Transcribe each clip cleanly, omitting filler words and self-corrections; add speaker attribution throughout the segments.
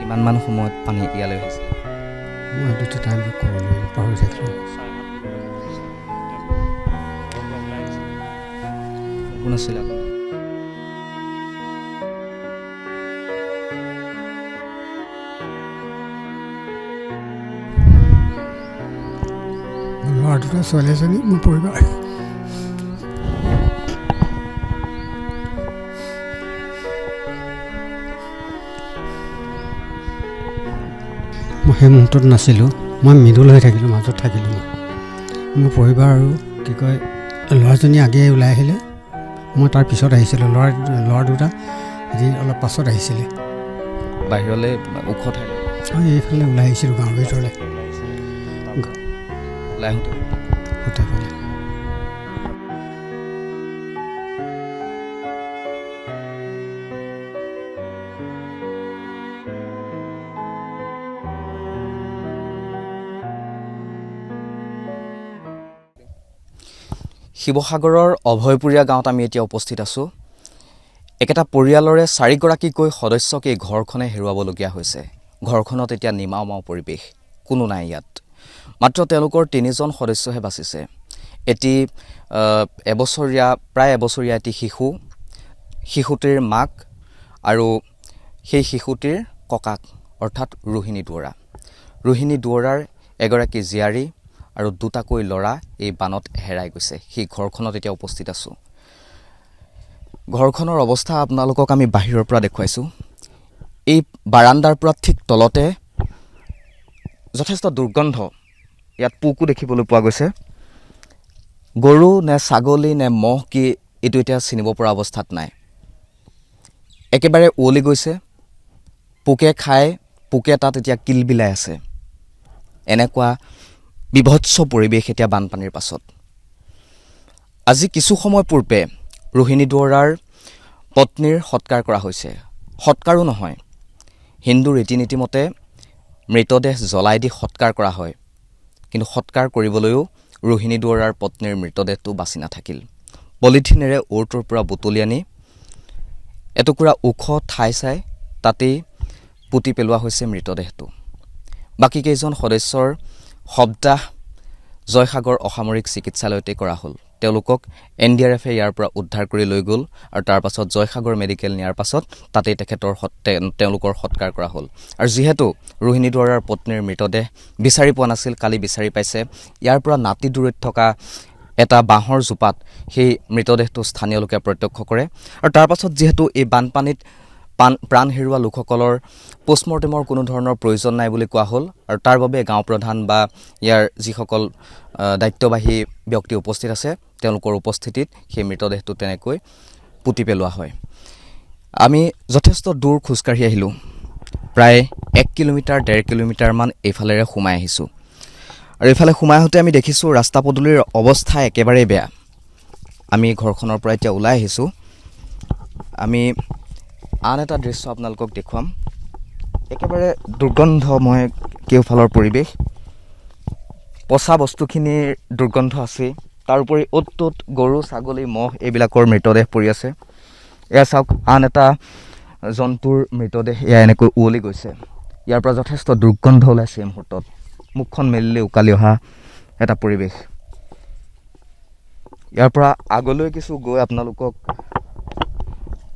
Speaker 1: কিমানমান সময়ত পানী ইয়ালৈ আহিছিল?
Speaker 2: মই দুটা টাইম পাহৰি থাকিলোঁ।
Speaker 1: কোন আছিল আপোনাৰ?
Speaker 2: ল'ৰা দুটা ছোৱালী এজনী মোৰ পৰিবাৰ। মই সেই মুহূৰ্তত নাছিলোঁ, মই মৃদুল হৈ থাকিলোঁ, মাজত থাকিলোঁ। মোৰ পৰিবাৰ আৰু কি কয় ল'ৰাজনী আগেয়ে ওলাই আহিলে, মই তাৰ পিছত আহিছিলোঁ। ল'ৰা দুটা আজি অলপ পাছত আহিছিলে।
Speaker 1: বাহিৰলৈ ওখ ঠাই
Speaker 2: মই এইফালে ওলাই আহিছিলোঁ, গাঁৱৰ ভিতৰলৈ
Speaker 1: ওলাই আহোঁতে
Speaker 2: হোটেল ফালে।
Speaker 1: শিৱসাগৰৰ অভয়পুৰীয়া গাঁৱত আমি এতিয়া উপস্থিত আছোঁ। একেটা পৰিয়ালৰে 4গৰাকীকৈ সদস্যক এই ঘৰখনে হেৰুৱাবলগীয়া হৈছে। ঘৰখনত এতিয়া নিমাওমাও পৰিৱেশ, কোনো নাই ইয়াত। মাত্ৰ তেওঁলোকৰ 3জন সদস্যহে বাচিছে। এটি প্ৰায় এবছৰীয়া এটি শিশুটিৰ মাক আৰু সেই শিশুটিৰ ককাক অৰ্থাৎ ৰোহিণী দুৱৰাৰ এগৰাকী জীয়াৰী আৰু দুটাকৈ ল'ৰা এই বানত হেৰাই গৈছে। সেই ঘৰখনত এতিয়া উপস্থিত আছোঁ। ঘৰখনৰ অৱস্থা আপোনালোকক আমি বাহিৰৰ পৰা দেখুৱাইছোঁ। এই বাৰাণ্ডাৰ পৰা ঠিক তলতে যথেষ্ট দুৰ্গন্ধ, ইয়াত পোকো দেখিবলৈ পোৱা গৈছে। গৰু নে ছাগলী নে মহ কি এইটো এতিয়া চিনিব পৰা অৱস্থাত নাই। একেবাৰে উৱলি গৈছে, পোকে তাত এতিয়া কিলবিলাই আছে। এনেকুৱা বিভৎস পৰিৱেশ এতিয়া বানপানীৰ পাছত। আজি কিছু সময় পূৰ্বে ৰোহিণী দুৱৰাৰ পত্নীৰ সৎকাৰ কৰা হৈছে। সৎকাৰো নহয়, হিন্দু ৰীতি নীতি মতে মৃতদেহ জ্বলাই দি সৎকাৰ কৰা হয়। কিন্তু সৎকাৰ কৰিবলৈও ৰোহিণী দুৱৰাৰ পত্নীৰ মৃতদেহটো বাচি নাথাকিল। পলিথিনেৰে অ'ৰটোৰ পৰা বুটলি আনি এটুকুৰা ওখ ঠাই চাই তাতেই পুতি পেলোৱা হৈছে মৃতদেহটো। বাকীকেইজন সদস্যৰ শৱদাহ জয়সাগৰ অসামৰিক চিকিৎসালয়তে কৰা হ'ল। তেওঁলোকক NDRFে ইয়াৰ পৰা উদ্ধাৰ কৰি লৈ গ'ল আৰু তাৰ পাছত জয়সাগৰ মেডিকেল নিয়াৰ পাছত তাতেই তেওঁলোকৰ সৎকাৰ কৰা হ'ল। আৰু যিহেতু ৰোহিণী দুৱৰাৰ পত্নীৰ মৃতদেহ বিচাৰি পোৱা নাছিল, কালি বিচাৰি পাইছে। ইয়াৰ পৰা নাতি দূৰৈত থকা এটা বাঁহৰ জোপাত সেই মৃতদেহটো স্থানীয় লোকে প্ৰত্যক্ষ কৰে। আৰু তাৰ পাছত যিহেতু এই বানপানীত প্ৰাণ হেৰুওৱা লোকসকলৰ পোষ্টমৰ্টেমৰ কোনো ধৰণৰ প্ৰয়োজন নাই বুলি কোৱা হ'ল। আৰু তাৰ বাবে গাঁও প্ৰধান বা ইয়াৰ যিসকল দায়িত্ববাহী ব্যক্তি উপস্থিত আছে, তেওঁলোকৰ উপস্থিতিত সেই মৃতদেহটো তেনেকৈ পুতি পেলোৱা হয়। আমি যথেষ্ট দূৰ খোজকাঢ়ি আহিলোঁ, প্ৰায় 1 কিলোমিটাৰ 1.5 কিলোমিটাৰমান এইফালেৰে সোমাই আহিছোঁ। আৰু এইফালে সোমাই আহোঁতে আমি দেখিছোঁ ৰাস্তা পদূলিৰ অৱস্থা একেবাৰেই বেয়া। আমি ঘৰখনৰ পৰা এতিয়া ওলাই আহিছোঁ। আমি আন এটা দৃশ্য আপোনালোকক দেখুৱাম। একেবাৰে দুৰ্গন্ধময় কেওফালৰ পৰিৱেশ, পচা বস্তুখিনিৰ দুৰ্গন্ধ আছেই। তাৰোপৰি অ'ত ত'ত গৰু ছাগলী মহ এইবিলাকৰ মৃতদেহ পৰি আছে। এয়া চাওক, আন এটা জন্তুৰ মৃতদেহ এয়া এনেকৈ উৱলি গৈছে। ইয়াৰ পৰা যথেষ্ট দুৰ্গন্ধ ওলাইছে। এই মুহূৰ্তত মুখখন মেলিলে উকালি অহা এটা পৰিৱেশ। ইয়াৰ পৰা আগলৈ কিছু গৈ আপোনালোকক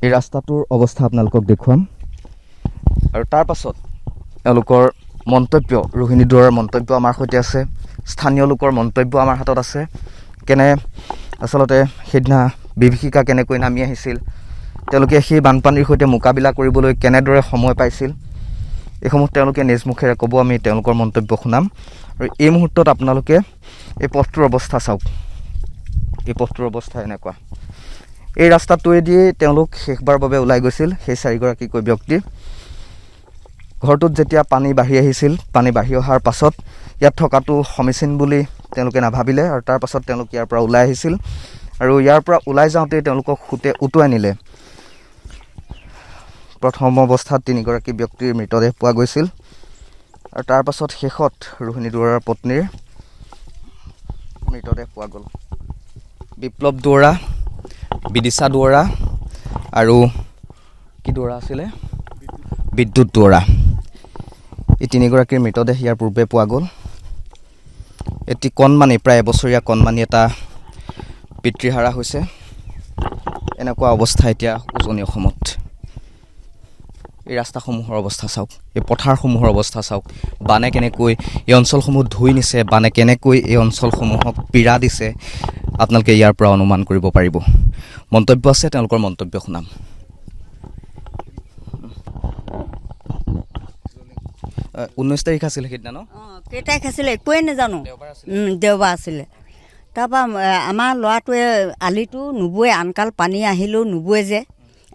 Speaker 1: এই ৰাস্তাটোৰ অৱস্থা আপোনালোকক দেখুৱাম। আৰু তাৰ পাছত এওঁলোকৰ মন্তব্য, ৰোহিণী দুৱৰাৰ মন্তব্য আমাৰ সৈতে আছে, স্থানীয় লোকৰ মন্তব্য আমাৰ হাতত আছে। আচলতে সেইদিনা বিভীষিকা কেনেকৈ নামি আহিছিল, তেওঁলোকে সেই বানপানীৰ সৈতে মোকাবিলা কৰিবলৈ কেনেদৰে সময় পাইছিল, এইসমূহ তেওঁলোকে নিজ মুখেৰে ক'ব। আমি তেওঁলোকৰ মন্তব্য শুনাম। আৰু এই মুহূৰ্তত আপোনালোকে এই পথটোৰ অৱস্থা চাওক। এই পথটোৰ অৱস্থা এনেকুৱা। এই ৰাস্তাটোৱেদিয়েই তেওঁলোক শেষবাৰৰ বাবে ওলাই গৈছিল, সেই 4গৰাকীকৈ ব্যক্তি। ঘৰটোত যেতিয়া পানী বাঢ়ি আহিছিল, পানী বাঢ়ি অহাৰ পাছত ইয়াত থকাটো সমীচীন বুলি তেওঁলোকে নাভাবিলে আৰু তাৰ পাছত তেওঁলোক ইয়াৰ পৰা ওলাই আহিছিল। আৰু ইয়াৰ পৰা ওলাই যাওঁতেই তেওঁলোকক উটুৱাই নিলে। প্ৰথম অৱস্থাত 3গৰাকী ব্যক্তিৰ মৃতদেহ পোৱা গৈছিল আৰু তাৰ পাছত শেষত ৰোহিণী দুৱৰাৰ পত্নীৰ মৃতদেহ পোৱা গ'ল। বিপ্লৱ দুৱৰা, বিদিশা দুৱৰা আৰু কি দুৱৰা আছিলে, বিদ্যুৎ দুৱৰা, এই তিনিগৰাকীৰ মৃতদেহ ইয়াৰ পূৰ্বে পোৱা গ'ল। এটি কণমানি প্ৰায় এবছৰীয়া কণমানি এটা পিতৃহাৰা হৈছে। এনেকুৱা অৱস্থা এতিয়া উজনি অসমত। এই ৰাস্তাসমূহৰ অৱস্থা চাওক, এই পথাৰসমূহৰ অৱস্থা চাওক, বানে কেনেকৈ এই অঞ্চলসমূহ ধুই নিছে, বানে কেনেকৈ এই অঞ্চলসমূহক পীড়া দিছে, আপোনালোকে ইয়াৰ পৰা অনুমান কৰিব পাৰিব। মন্তব্য আছে, তেওঁলোকৰ মন্তব্য শুনাম। 19 তাৰিখ আছিলে সেইদিনা ন?
Speaker 3: কেই তাৰিখ আছিলে একোৱেই নাজানো। দেওবাৰ আছিলে। তাৰপৰা আমাৰ ল'ৰাটোৱে আলিটো নুবুৱে, আনকাল পানী আহিলেও নুবুৱে যে,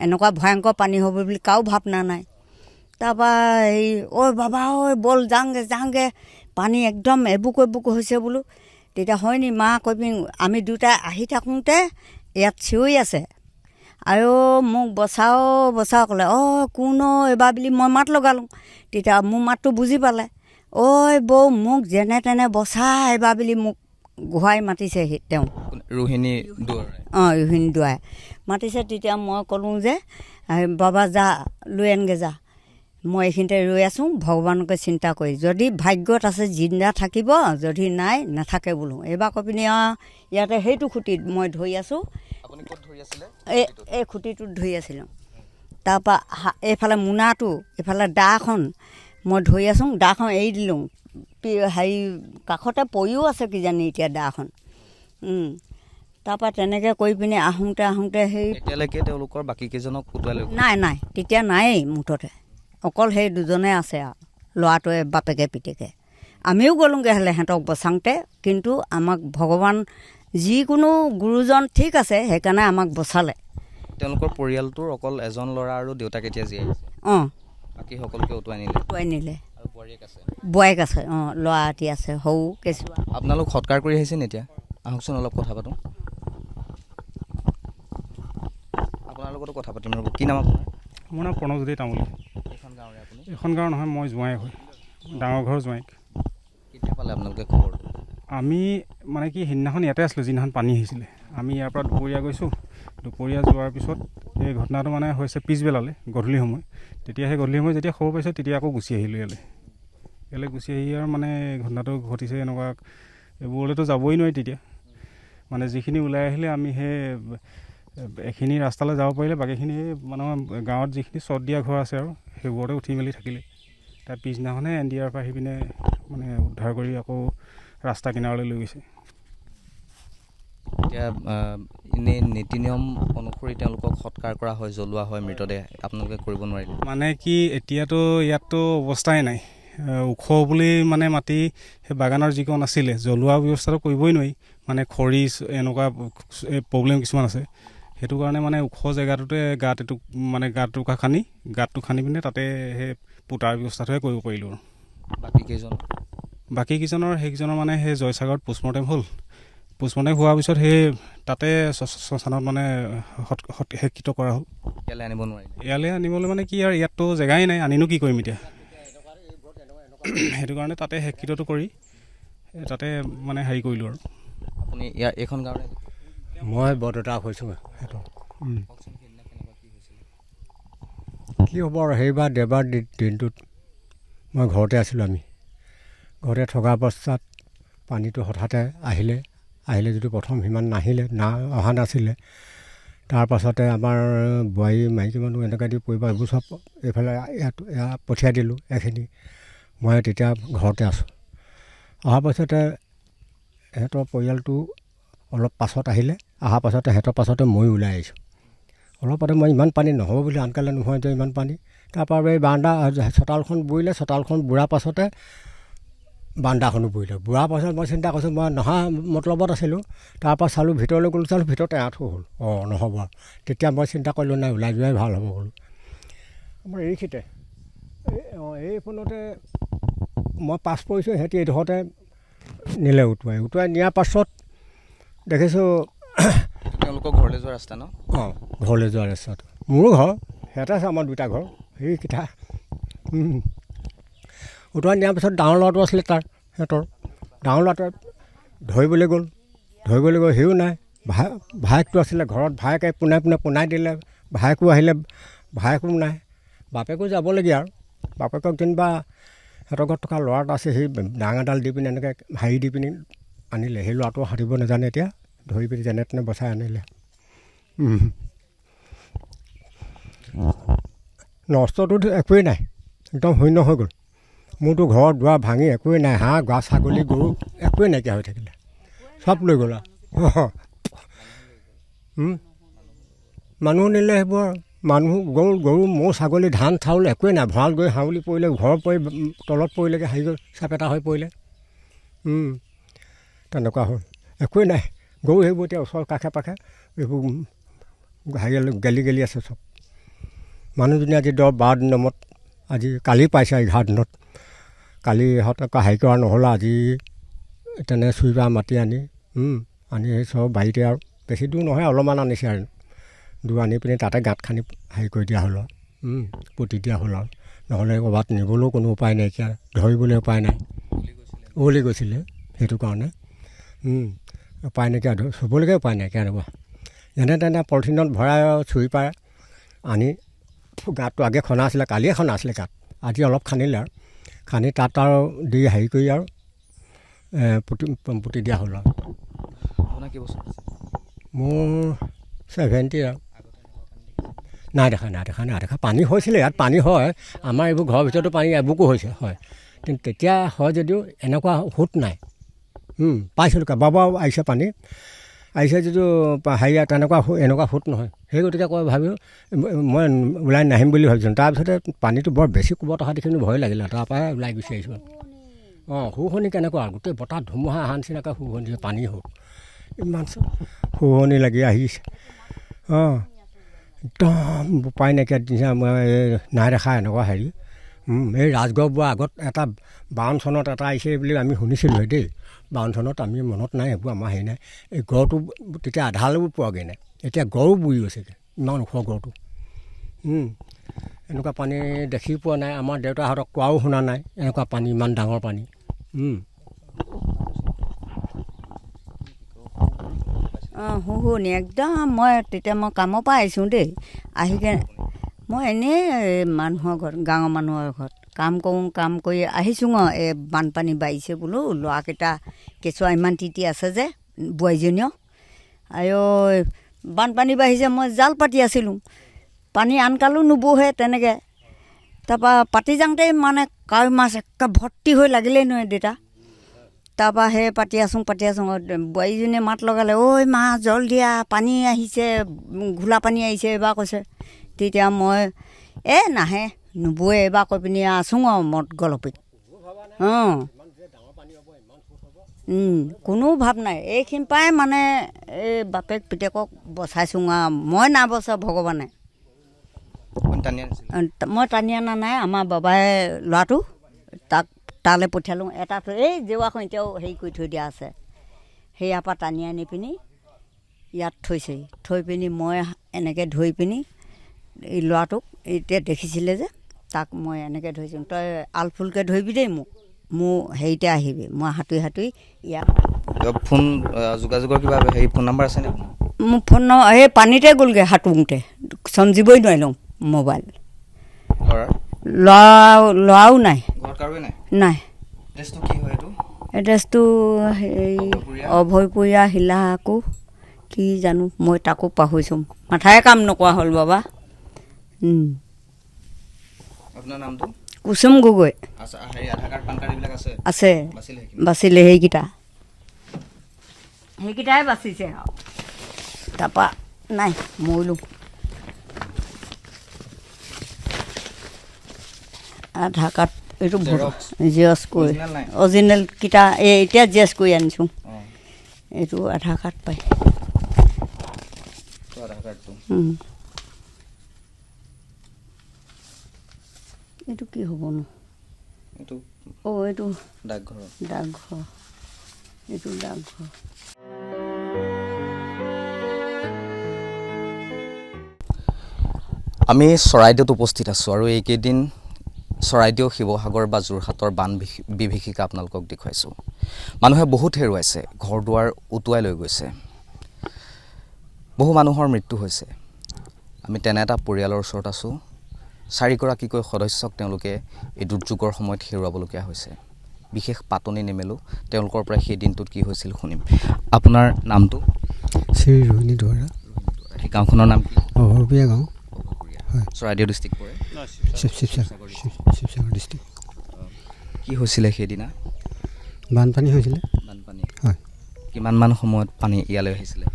Speaker 3: এনেকুৱা ভয়ংকৰ পানী হ'ব বুলি কাৰো ভাৱনা নাই। তাৰপৰা হেৰি ঐ বাবা ঐ ব'ল যাওঁগৈ, পানী একদম এবুকু হৈছে বোলো। তেতিয়া হয়নি মা কৈবি, আমি দুটাই আহি থাকোঁতে ইয়াত চিঞৰি আছে আৰু মোক বচাও ক'লে। কোন এইবাৰ বুলি মই মাত লগালোঁ। তেতিয়া মোৰ মাতটো বুজি পালে। ঐ বৌ মোক যেনে তেনে বচা এইবাৰ বুলি মোক গুহাই মাতিছে তেওঁ।
Speaker 1: ৰোহিণী দুৱৰাই।
Speaker 3: ৰোহিণী দুৱাই মাতিছে। তেতিয়া মই ক'লোঁ যে বাবা যা লৈ আনগৈ যা, মই এইখিনিতে ৰৈ আছোঁ ভগৱানকে চিন্তা কৰি, যদি ভাগ্যত আছে জিন্দা থাকিব, যদি নাই নাথাকে বোলো। এইবাৰ কৈ পিনি ইয়াতে সেইটো খুঁটিত মই ধৰি আছোঁ। এই খুঁটিটোত ধৰি আছিলোঁ। তাৰপৰা এইফালে মোনাটো, এইফালে দাখন মই ধৰি আছোঁ, দাখন এৰি দিলোঁ। হেৰি কাষতে পৰিও আছে কিজানি এতিয়া দাখন। তাৰপৰা তেনেকৈ কৰি পিনি আহোঁতে সেই
Speaker 1: এতিয়ালৈকে তেওঁলোকৰ বাকীকেইজনক উটুৱাই লৈ
Speaker 3: নাই তেতিয়া নায়েই মুঠতে, অকল সেই দুজনে আছে আৰু ল'ৰাটোৱে বাপেকে পিতেকে। আমিও গ'লোঁগৈ হ'লে সিহঁতক বচাওঁতে, কিন্তু আমাক ভগৱান যিকোনো গুৰুজন ঠিক আছে, সেইকাৰণে আমাক বচালে।
Speaker 1: তেওঁলোকৰ পৰিয়ালটোৰ অকল এজন ল'ৰা আৰু দেউতাক এতিয়া জীয়াই আছে। বাকী সকলোকে উটুৱাই নিলে। আৰু
Speaker 3: বোৱাৰীক আছে। ল'ৰা এটি আছে সৰু কেঁচুৱা।
Speaker 1: আপোনালোক সৎকাৰ কৰি আহিছে নে? এতিয়া আহকচোন অলপ কথা পাতোঁ। আপোনাৰ লগতো কথা পাতিম ৰ'ব। কি নাম আপোনাৰ?
Speaker 4: মোৰ নাম প্ৰণৱজ্যোতি তামুলী।
Speaker 1: এইখন গাঁৱৰে আপুনি?
Speaker 4: এইখন গাঁও নহয়, মই জোঁৱাইক হয়, ডাঙৰ ঘৰৰ জোঁৱাইক।
Speaker 1: কেতিয়া পালে আপোনালোকে খবৰটো?
Speaker 4: আমি মানে কি সেইদিনাখন ইয়াতে আছিলোঁ, যিদিনাখন পানী আহিছিলে। আমি ইয়াৰ পৰা দুপৰীয়া গৈছোঁ। দুপৰীয়া যোৱাৰ পিছত এই ঘটনাটো মানে হৈছে পিছবেলালৈ, গধূলি সময়। তেতিয়া সেই গধূলি সময় যেতিয়া খবৰ পাইছোঁ, তেতিয়া আকৌ গুচি আহিলোঁ ইয়ালৈ গুচি আহি আৰু মানে ঘটনাটো ঘটিছে এনেকুৱা। এইবোৰলৈতো যাবই নোৱাৰি তেতিয়া, মানে যিখিনি ওলাই আহিলে আমি সেই এইখিনি ৰাস্তালৈ যাব পাৰিলে, বাকীখিনি মানুহৰ গাঁৱত যিখিনি চট দিয়া ঘৰ আছে আৰু সেইবোৰতে উঠি মেলি থাকিলে। তাৰ পিছদিনাখনে NDR পৰা আহি পিনে মানে উদ্ধাৰ কৰি আকৌ ৰাস্তা কিনাৰলৈ লৈ গৈছে।
Speaker 1: এতিয়া এনেই নীতি নিয়ম অনুসৰি তেওঁলোকক সৎকাৰ কৰা হয়, জ্বলোৱা হয় মৃতদেহ, আপোনালোকে কৰিব নোৱাৰিলে? মানে
Speaker 4: কি এতিয়াতো ইয়াততো অৱস্থাই নাই। ওখ বুলি মানে মাটি সেই বাগানৰ যিকণ আছিলে, জ্বলোৱা ব্যৱস্থাটো কৰিবই নোৱাৰি, মানে খৰি এনেকুৱা প্ৰব্লেম কিছুমান আছে। সেইটো কাৰণে মানে ওখ জেগাটোতে গাঁতটো খান্দি পিনে তাতে সেই পোতাৰ ব্যৱস্থাটোহে কৰিব পাৰিলোঁ। বাকীকেইজনৰ সেইকেইজনৰ মানে সেই জয়সাগৰত পোষ্টমৰ্টেম হ'ল। পোষ্টমৰ্টেম হোৱাৰ পিছত সেই তাতে শ্মশানত মানে সেক্ষিত কৰা হ'ল। ইয়ালৈ আনিবলৈ মানে কি আৰু ইয়াততো জেগাই নাই, আনিনো কি কৰিম এতিয়া। সেইটো কাৰণে তাতে সেক্ষিতটো কৰি তাতে মানে হেৰি কৰিলোঁ আৰু।
Speaker 1: আপুনি এইখন গাঁৱৰে?
Speaker 2: মই বৰদেউতা হৈছোঁ। কি হ'ব আৰু সেইবাৰ দেওবাৰ দিনটোত মই ঘৰতে আছিলোঁ। আমি ঘৰতে থকা অৱস্থাত পানীটো হঠাতে আহিলে যিটো প্ৰথম সিমান অহা নাছিলে। তাৰপাছতে আমাৰ বোৱাৰী মাইকী মানুহ এনেকৈ দি পৰিব, এইবোৰ চব এইফালে ইয়াত পঠিয়াই দিলোঁ এইখিনি। মই তেতিয়া ঘৰতে আছোঁ। অহাৰ পাছতে সিহঁতৰ পৰিয়ালটো অলপ পাছত আহিলে। অহাৰ পাছতে সিহঁতৰ পাছতে ময়ো ওলাই আহিছোঁ। অলপতে মই ইমান পানী নহ'ব বুলি আনকালে নোহোৱা যে ইমান পানী। তাৰপৰা এই বাৰান্দা চোতালখন বুৰিলে, চোতালখন বুঢ়াৰ পাছতে বাৰান্দাখনো বুৰিলে। বুঢ়াৰ পাছত মই চিন্তা কৰিছোঁ, মই নহা মতলবত আছিলোঁ। তাৰপৰা চালোঁ, ভিতৰলৈ গ'লোঁ, চালোঁ ভিতৰত এআঁঠু হ'ল। নহ'ব আৰু। তেতিয়া মই চিন্তা কৰিলোঁ, নাই ওলাই যোৱাই ভাল হ'ব বোলো। আমাৰ এইখিনিতে এইখনতে মই পাছ পৰিছোঁ। সিহঁতি এইডোখৰতে নিলে উটুৱাই নিয়াৰ পাছত দেখিছোঁ
Speaker 1: তেওঁলোকৰ ঘৰলৈ যোৱা ৰাস্তা ন?
Speaker 2: ঘৰলৈ যোৱা ৰাস্তাটো মোৰো ঘৰ, সিহঁতে আছে আমাৰ দুটা ঘৰ। সেইকেইটা উটুৱাই নিয়াৰ পিছত ডাঙৰ ল'ৰাটো আছিলে সিহঁতৰ ডাঙৰ ল'ৰাটোৱে ধৰিবলৈ গ'ল, সিও নাই। ভায়েকটো আছিলে ঘৰত, ভায়েকে পোনাই দিলে। ভায়েকো আহিলে, ভায়েকো নাই। বাপেকো যাবলগীয়া আৰু বাপেকক যেনিবা সিহঁতৰ ঘৰত থকা ল'ৰা এটা আছে, সেই ডাঙৰ এডাল দি পিনি এনেকৈ হাৰি দি পিনি আনিলে। সেই ল'ৰাটো সাঁতুৰিব নাজানে, এতিয়া ধৰি পিনি যেনে তেনে বচাই আনিলে। নষ্টটো একোৱেই নাই, একদম শূন্য হৈ গ'ল। মোৰতো ঘৰ দুৱাৰ ভাঙি একোৱেই নাই, হাঁহ গা ছাগলী গৰু একোৱেই নাইকিয়া হৈ থাকিলে, চব লৈ গ'ল আৰু। মানুহ নিলে সেইবোৰ, মানুহ গৰু ম'হ ছাগলী ধান চাউল একোৱেই নাই। ভঁৰাল গৈ হাউলি পৰিলে, ঘৰ পৰি তলত পৰিলেগৈ, হাৰি গৈ চেপেটা হৈ পৰিলে। তেনেকুৱা হ'ল, একোৱেই নাই। গৰু সেইবোৰ এতিয়া ওচৰ কাষে পাশে এইবোৰ হেৰি গেলি আছে চব। মানুহজনী আজি 10-12 দিনৰ মূৰত, আজি কালি পাইছে 11 দিনত। কালি ইহঁতক হেৰি কৰা নহ'লে আজি তেনে চুইবা মাতি আনি সেই চব বাৰীতে আৰু বেছি দূৰ নহয়, অলপমান আনিছে আৰু দূৰ আনি পিনি তাতে গাঁত খান্দি হেৰি কৰি দিয়া হ'ল আৰু পুতি দিয়া হ'ল আৰু। নহ'লে ক'ৰবাত নিবলৈও কোনো উপায় নাইকিয়া, ধৰিবলৈ উপায় নাই, উৱলি গৈছিলে। সেইটো কাৰণে উপায় নাইকিয়া, চুবলৈকে উপায় নাইকিয়া। এনেকুৱা যেনে তেনে পলিথিনত ভৰাই চুই পাই আনি গাঁতটো আগে খনা আছিলে, কালিয়ে খনা আছিলে গাঁত, আজি অলপ খান্দিলে আৰু খান্দি তাত আৰু দি হেৰি কৰি আৰু পুতি দিয়া হ'ল আৰু।
Speaker 1: আপোনাৰ কি বছৰ?
Speaker 2: মোৰ 70 আৰু। নাই দেখা। পানী হৈছিলে ইয়াত, পানী হয় আমাৰ এইবোৰ ঘৰৰ ভিতৰতো পানী এবুকো হৈছে, হয়। কিন্তু তেতিয়া হয় যদিও এনেকুৱা সোঁত নাই। পাইছিলোঁ কেইবাবাৰো আহিছে পানী, আহিছে যদিও হেৰি এনেকুৱা সোঁত নহয়। সেই গতিকে ভাবিলোঁ মই ওলাই নাহিম বুলি ভাবিছিলোঁ। তাৰপিছতে পানীটো বৰ বেছি কোবত অহা দেখিলোঁ, ভয় লাগিলে, তাৰপৰাই ওলাই গুচি আহিছোঁ। শুৱনি কেনেকুৱা গোটেই বতাহ ধুমুহা অহা নিচিনাকৈ শুৱনি, পানী ইমান শুৱনি লাগি আহিছে। একদম উপায় নাইকিয়া নিচিনা। মই নাই দেখা এনেকুৱা হেৰি। এই ৰাজগড়বোৰৰ আগত এটা 52 চনত এটা আহিছে বুলি আমি শুনিছিলোঁ দেই। 52 চনত আমি মনত নাই, সেইবোৰ আমাৰ হেৰি নাই। এই গড়টো তেতিয়া আধালৈও পোৱাগৈ নাই, এতিয়া গড়ো বুৰি গৈছেগৈ, ইমান ওখ গড়টো। এনেকুৱা পানী দেখি পোৱা নাই, আমাৰ দেউতাহঁতক কোৱাও শুনা নাই এনেকুৱা পানী, ইমান ডাঙৰ পানী।
Speaker 3: শুনি একদম মই কামৰ পৰা আহিছোঁ দেই, আহিকে মই এনেই মানুহৰ ঘৰত, গাঁৱৰ মানুহৰ ঘৰত কাম কৰি আহিছোঁ। এই বানপানী বাঢ়িছে বোলো, ল'ৰাকেইটা কেঁচুৱা ইমান তিতি আছে যে, বোৱাৰীজনীও বানপানী বাঢ়িছে। মই জাল পাতি আছিলোঁ, পানী আনকালো নুবহে তেনেকৈ। তাৰপৰা পাতি যাওঁতেই মানে কাৱৈ মাছ একে ভৰ্তি হৈ লাগিলেই নহয় দেউতা। তাৰপৰা সেই পাতি আছোঁ, বোৱাৰীজনীয়ে মাত লগালে, ঐ মা জল দিয়া, পানী আহিছে, ঘোলা পানী আহিছে এইবাৰ কৈছে। তেতিয়া মই নাহে নুবৈ এইবাৰ কৈ পিনি আছোঁ আৰু মদ গলপিত। কোনো ভাৱ নাই। এইখিনি পৰাই মানে এই বাপেক পিতেকক বচাইছোঁ আৰু মই নাবচা ভগৱানে। মই টানি অনা নাই, আমাৰ বাবাই ল'ৰাটো তালৈ পঠিয়ালোঁ। এটা এই জেওৰাখন এতিয়াও হেৰি কৰি থৈ দিয়া আছে, সেয়াৰ পৰা টানি আনি পিনি ইয়াত থৈছেহি। থৈ পিনি মই এনেকৈ ধৰি পিনি এই ল'ৰাটোক এতিয়া দেখিছিলে যে, তাক মই এনেকৈ ধৰিছোঁ, তই আলফুলকৈ ধৰিবি দেই, মোৰ হেৰিতে আহিবি। মই সাঁতুৰি ইয়াত
Speaker 1: ফোন যোগাযোগৰ কিবা হেৰি ফোন নাম্বাৰ আছেনে?
Speaker 3: মোৰ ফোন নম্বৰ সেই পানীতে গ'লগৈ সাঁতোৰোঁতে, চমজিবই নোৱাৰিলোঁ মোবাইল। ল'ৰাও নাই, নাই। এড্ৰেছটো হেৰি অভয়পুৰীয়া শিলাকো কি জানো, মই তাকো পাহৰিছোঁ, মাথাই কাম নকৰা হ'ল বাবা।
Speaker 1: আপোনাৰ নামটো?
Speaker 3: কুসুম গগৈ। আছে, বাচিলে সেইকেইটাই বাচিছে আৰু। তাৰপৰা নাই, মৰিলোঁ। আধাৰ কাৰ্ড এইটো জেৰক্স কৰি, অৰিজিনেলকেইটা এতিয়া জেৰক্স কৰি আনিছোঁ। এইটো আধাৰ কাৰ্ড পাই, এইটো কি হ'বনো? এইটো ডাকঘৰ, এইটো ডাকঘৰ।
Speaker 1: আমি চৰাইদেউত উপস্থিত আছোঁ আৰু এইকেইদিন চৰাইদেউ, শিৱসাগৰ বা যোৰহাটৰ বান বিভীষিকা আপোনালোকক দেখুৱাইছোঁ। মানুহে বহুত হেৰুৱাইছে, ঘৰ দুৱাৰ উটুৱাই লৈ গৈছে, বহু মানুহৰ মৃত্যু হৈছে। আমি তেনে এটা পৰিয়ালৰ ওচৰত আছোঁ 4গৰাকীকৈ সদস্যক তেওঁলোকে এই দুৰ্যোগৰ সময়ত হেৰুৱাবলগীয়া হৈছে। বিশেষ পাতনি নেমেলোঁ, তেওঁলোকৰ পৰা সেই দিনটোত কি হৈছিল শুনিম। আপোনাৰ নামটো?
Speaker 2: শ্ৰী ৰোহিণী দুৱৰা।
Speaker 1: সেই গাঁওখনৰ নাম কি?
Speaker 2: অভৰপীয়া গাঁও, হয়,
Speaker 1: চৰাইদেউ ডিষ্ট্ৰিক্ট পৰে।
Speaker 2: শিৱসাগৰ ডিষ্ট্ৰিক্ট।
Speaker 1: কি হৈছিলে সেইদিনা?
Speaker 2: বানপানী হৈছিলে।
Speaker 1: বানপানী,
Speaker 2: হয়।
Speaker 1: কিমানমান সময়ত পানী ইয়ালৈ আহিছিলে?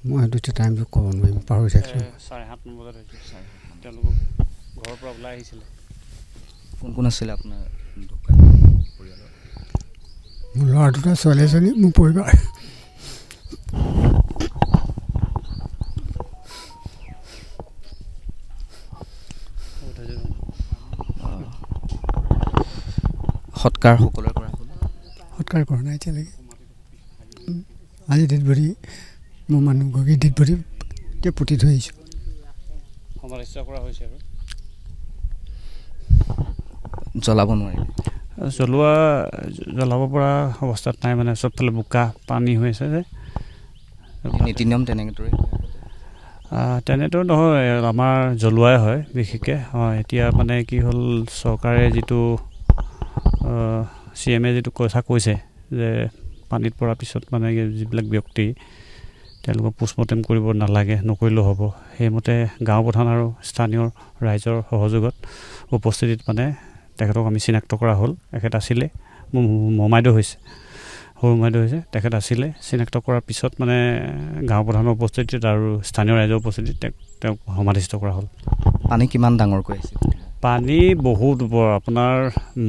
Speaker 2: মই সেইটো টাইমটো ক'ব নোৱাৰিম, পাহৰি থাকিছোঁ।
Speaker 4: 7:30 বজাত হৈছিল। তেওঁলোক ঘৰৰ পৰা ওলাই আহিছিলে।
Speaker 1: কোন কোন আছিলে আপোনাৰ পৰিয়ালৰ?
Speaker 2: মোৰ ল'ৰা দুটা, ছোৱালী এজনী, মোৰ পৰিবাৰ।
Speaker 1: সৎকাৰ সকলোৰে কৰা হ'ল?
Speaker 2: সৎকাৰ কৰা নাই এতিয়ালৈকে। আজি ডেড বডি, মোৰ মানুহগৰাকী ডেড বডি এতিয়া পুতি থৈ আহিছোঁ।
Speaker 4: সমাধিস্থ কৰা হৈছে আৰু
Speaker 1: জ্বলাব নোৱাৰিলে?
Speaker 4: জ্বলাব পৰা অৱস্থাত নাই, মানে চবফালে বোকা পানী হৈ আছে যে।
Speaker 1: নীতি নিয়ম তেনেদৰে?
Speaker 4: তেনেতো নহয়, আমাৰ জ্বলোৱাই হয় বিশেষকৈ। এতিয়া মানে কি হ'ল, চৰকাৰে যিটো CM যিটো কথা কৈছে যে পানীত পৰাৰ পিছত মানে যিবিলাক ব্যক্তি তেওঁলোকক পোষ্টমৰ্টেম কৰিব নালাগে, নকৰিলেও হ'ব, সেইমতে গাঁও প্ৰধান আৰু স্থানীয় ৰাইজৰ সহযোগত উপস্থিতিত মানে তেখেতক আমি চিনাক্ত কৰা হ'ল। এখেত আছিলে, মোৰ মমাইদেউ হৈছে, সৰু মমাইদেউ হৈছে, তেখেত আছিলে। চিনাক্ত কৰাৰ পিছত মানে গাঁও প্ৰধানৰ উপস্থিতিত আৰু স্থানীয় ৰাইজৰ উপস্থিতিত তেওঁক সমাধিস্থ কৰা হ'ল।
Speaker 1: পানী কিমান ডাঙৰকৈ আহিছিল?
Speaker 4: পানী বহুত ওপৰ, আপোনাৰ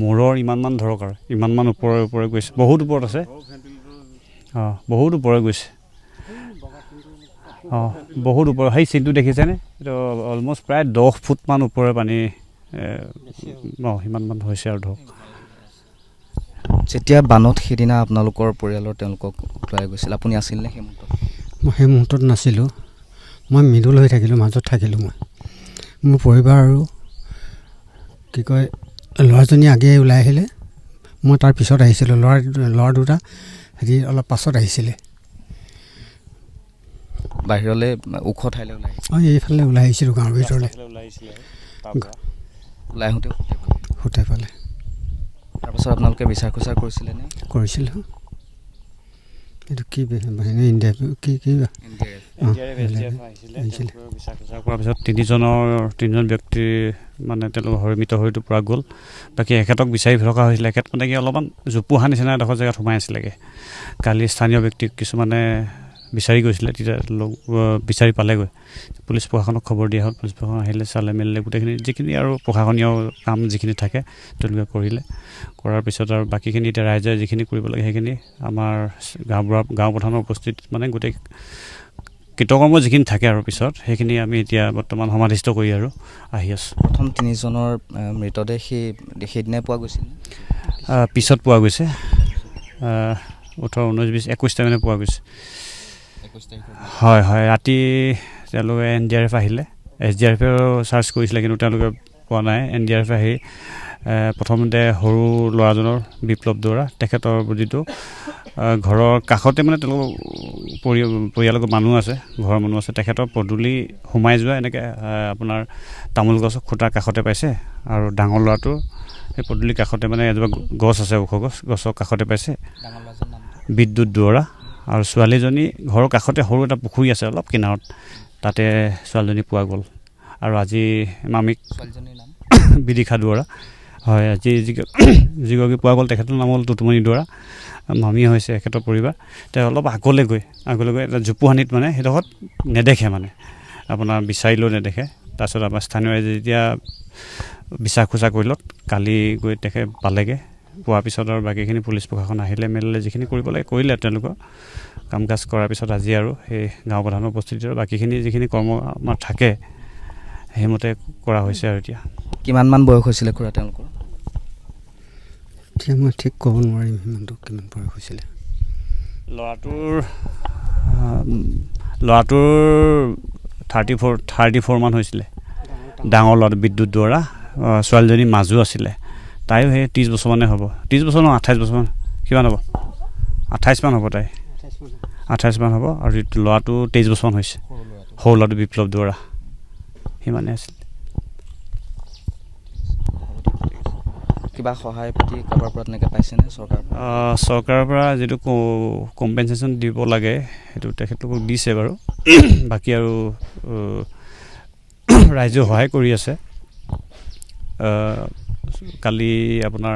Speaker 4: মূৰৰ ইমানমান ধৰক আৰু ইমানমান ওপৰে গৈছে, বহুত ওপৰত আছে। বহুত ওপৰে গৈছে। বহুত ওপৰ, সেই চিনটো দেখিছেনে? এইটো অলমষ্ট প্ৰায় 10 ফুটমান ওপৰে পানী সিমানমান হৈছে আৰু ধৰক।
Speaker 1: যেতিয়া বানত সেইদিনা আপোনালোকৰ পৰিয়ালৰ তেওঁলোকক উটুৱাই গৈছিল, আপুনি আছিলনে সেই মুহূৰ্তত?
Speaker 2: মই সেই মুহূৰ্তত নাছিলোঁ, মই মিডল হৈ থাকিলোঁ, মাজত থাকিলোঁ। মোৰ পৰিবাৰ আৰু কি কয় ল'ৰাজনী আগে ওলাই আহিলে, মই তাৰ পিছত আহিছিলোঁ। ল'ৰা দুটা অলপ পাছত আহিছিলে।
Speaker 1: বাহিৰলৈ ওখ ঠাইলৈ ওলাই আহিছিল?
Speaker 2: এইফালে ওলাই আহিছিলোঁ, গাঁৱৰ ভিতৰলৈ
Speaker 1: ওলাই আহোঁতেও
Speaker 2: সুতে পালে।
Speaker 1: তাৰপাছত আপোনালোকে বিচাৰ খোচাৰ কৰিছিলেনে?
Speaker 2: কৰিছিলোঁ। এইটো কি বাহিনী, ইণ্ডিয়া কি
Speaker 4: আহিছিলে। কৰাৰ পিছত তিনিজন ব্যক্তি মানে তেওঁলোকৰ মৃত শৰীৰটো পৰা গ'ল। বাকী এখেতক বিচাৰি থকা হৈছিলে। এখেত মানে কি অলপমান জোপোহা নিচিনা এডোখৰ জেগাত সোমাই আছিলেগৈ। কালি স্থানীয় ব্যক্তিক কিছুমানে বিচাৰি গৈছিলে, তেতিয়া বিচাৰি পালেগৈ। পুলিচ প্ৰশাসনক খবৰ দিয়া হ'ল, পুলিচ প্ৰশাসন আহিলে, চালে মেলিলে, গোটেইখিনি যিখিনি আৰু প্ৰশাসনীয় কাম যিখিনি থাকে তেওঁলোকে কৰিলে। কৰাৰ পিছত আৰু বাকীখিনি এতিয়া ৰাইজে যিখিনি কৰিব লাগে সেইখিনি আমাৰ গাঁও প্ৰধানৰ উপস্থিতিত মানে গোটেই কৃতকৰ্ম যিখিনি থাকে আৰু পিছত সেইখিনি আমি এতিয়া বৰ্তমান সমাধিস্থ কৰি আৰু আহি আছোঁ।
Speaker 1: প্ৰথম 3জনৰ মৃতদেহ সেইদিনাই পোৱা গৈছিল?
Speaker 4: পিছত পোৱা গৈছে, 18, 19, 20, 21 তাৰিখে পোৱা গৈছে। হয়, ৰাতি তেওঁলোকে NDRF আহিলে, SDRFেও চাৰ্চ কৰিছিলে, কিন্তু তেওঁলোকে পোৱা নাই। NDRF আহি প্ৰথমতে সৰু ল'ৰাজনৰ বিপ্লৱ দুৱৰা, তেখেতৰ বডিটো ঘৰৰ কাষতে, মানে তেওঁলোকৰ পৰিয়ালৰ মানুহ আছে, ঘৰৰ মানুহ আছে, তেখেতৰ পদূলি সোমাই যোৱা এনেকৈ আপোনাৰ তামোল গছৰ খুঁটাৰ কাষতে পাইছে। আৰু ডাঙৰ ল'ৰাটো সেই পদূলিৰ কাষতে, মানে এজোপা গছ আছে, ওখ গছৰ কাষতে পাইছে, বিদ্যুৎ দুৱৰা। আৰু ছোৱালীজনী ঘৰৰ কাষতে সৰু এটা পুখুৰী আছে অলপ কিনাৰত, তাতে ছোৱালীজনী পোৱা গ'ল। আৰু আজি মামীক বিদিশা দুৱৰা, হয়, আজি যিগৰাকী পোৱা গ'ল তেখেতৰ নাম হ'ল টুটুমণি দুৱৰা, মামী হৈছে এখেতৰ পৰিবাৰ। তেওঁ অলপ আগলৈ গৈ এটা জোপোহানিত, মানে সেইডোখৰত নেদেখে, মানে আপোনাৰ বিচাৰিলেও নেদেখে। তাৰপিছত আমাৰ স্থানীয় ৰাইজে যেতিয়া বিচাৰ খোচা কৰিলত কালি গৈ তেখেত পালেগৈ। পোৱাৰ পিছত আৰু বাকীখিনি পুলিচ প্ৰশাসন আহিলে মেলিলে, যিখিনি কৰিব লাগে কৰিলে। তেওঁলোকৰ কাম কাজ কৰাৰ পিছত আজি আৰু সেই গাঁও প্ৰধানৰ উপস্থিতিত বাকীখিনি যিখিনি কৰ্ম আমাৰ থাকে সেইমতে কৰা হৈছে। আৰু এতিয়া
Speaker 1: কিমানমান বয়স হৈছিলে খুৰা তেওঁলোকৰ?
Speaker 2: এতিয়া মই ঠিক ক'ব নোৱাৰিম সিমানটো কিমান বয়স হৈছিলে।
Speaker 4: ল'ৰাটোৰ 34 মান হৈছিলে, ডাঙৰ ল'ৰাটো বিদ্যুৎ দুৱৰা। ছোৱালীজনী মাজু আছিলে, তাইও সেই 30 বছৰ মানে হ'ব, 30 বছৰ নহয় 28 বছৰমান, কিমান হ'ব, 28 মান হ'ব, তাই 28 মান হ'ব। আৰু ল'ৰাটো 23 বছৰমান হৈছে, সৰু ল'ৰাটো বিপ্লৱ দুৱৰা, সিমানে আছিলে।
Speaker 1: কিবা সহায় পাতি কাৰোবাৰ পৰা তেনেকৈ পাইছেনে চৰকাৰৰ পৰা?
Speaker 5: চৰকাৰৰ পৰা যিটো কম্পেনচেশ্যন দিব লাগে সেইটো তেখেতলোকক দিছে বাৰু। বাকী আৰু ৰাইজেও সহায় কৰি আছে। কালি আপোনাৰ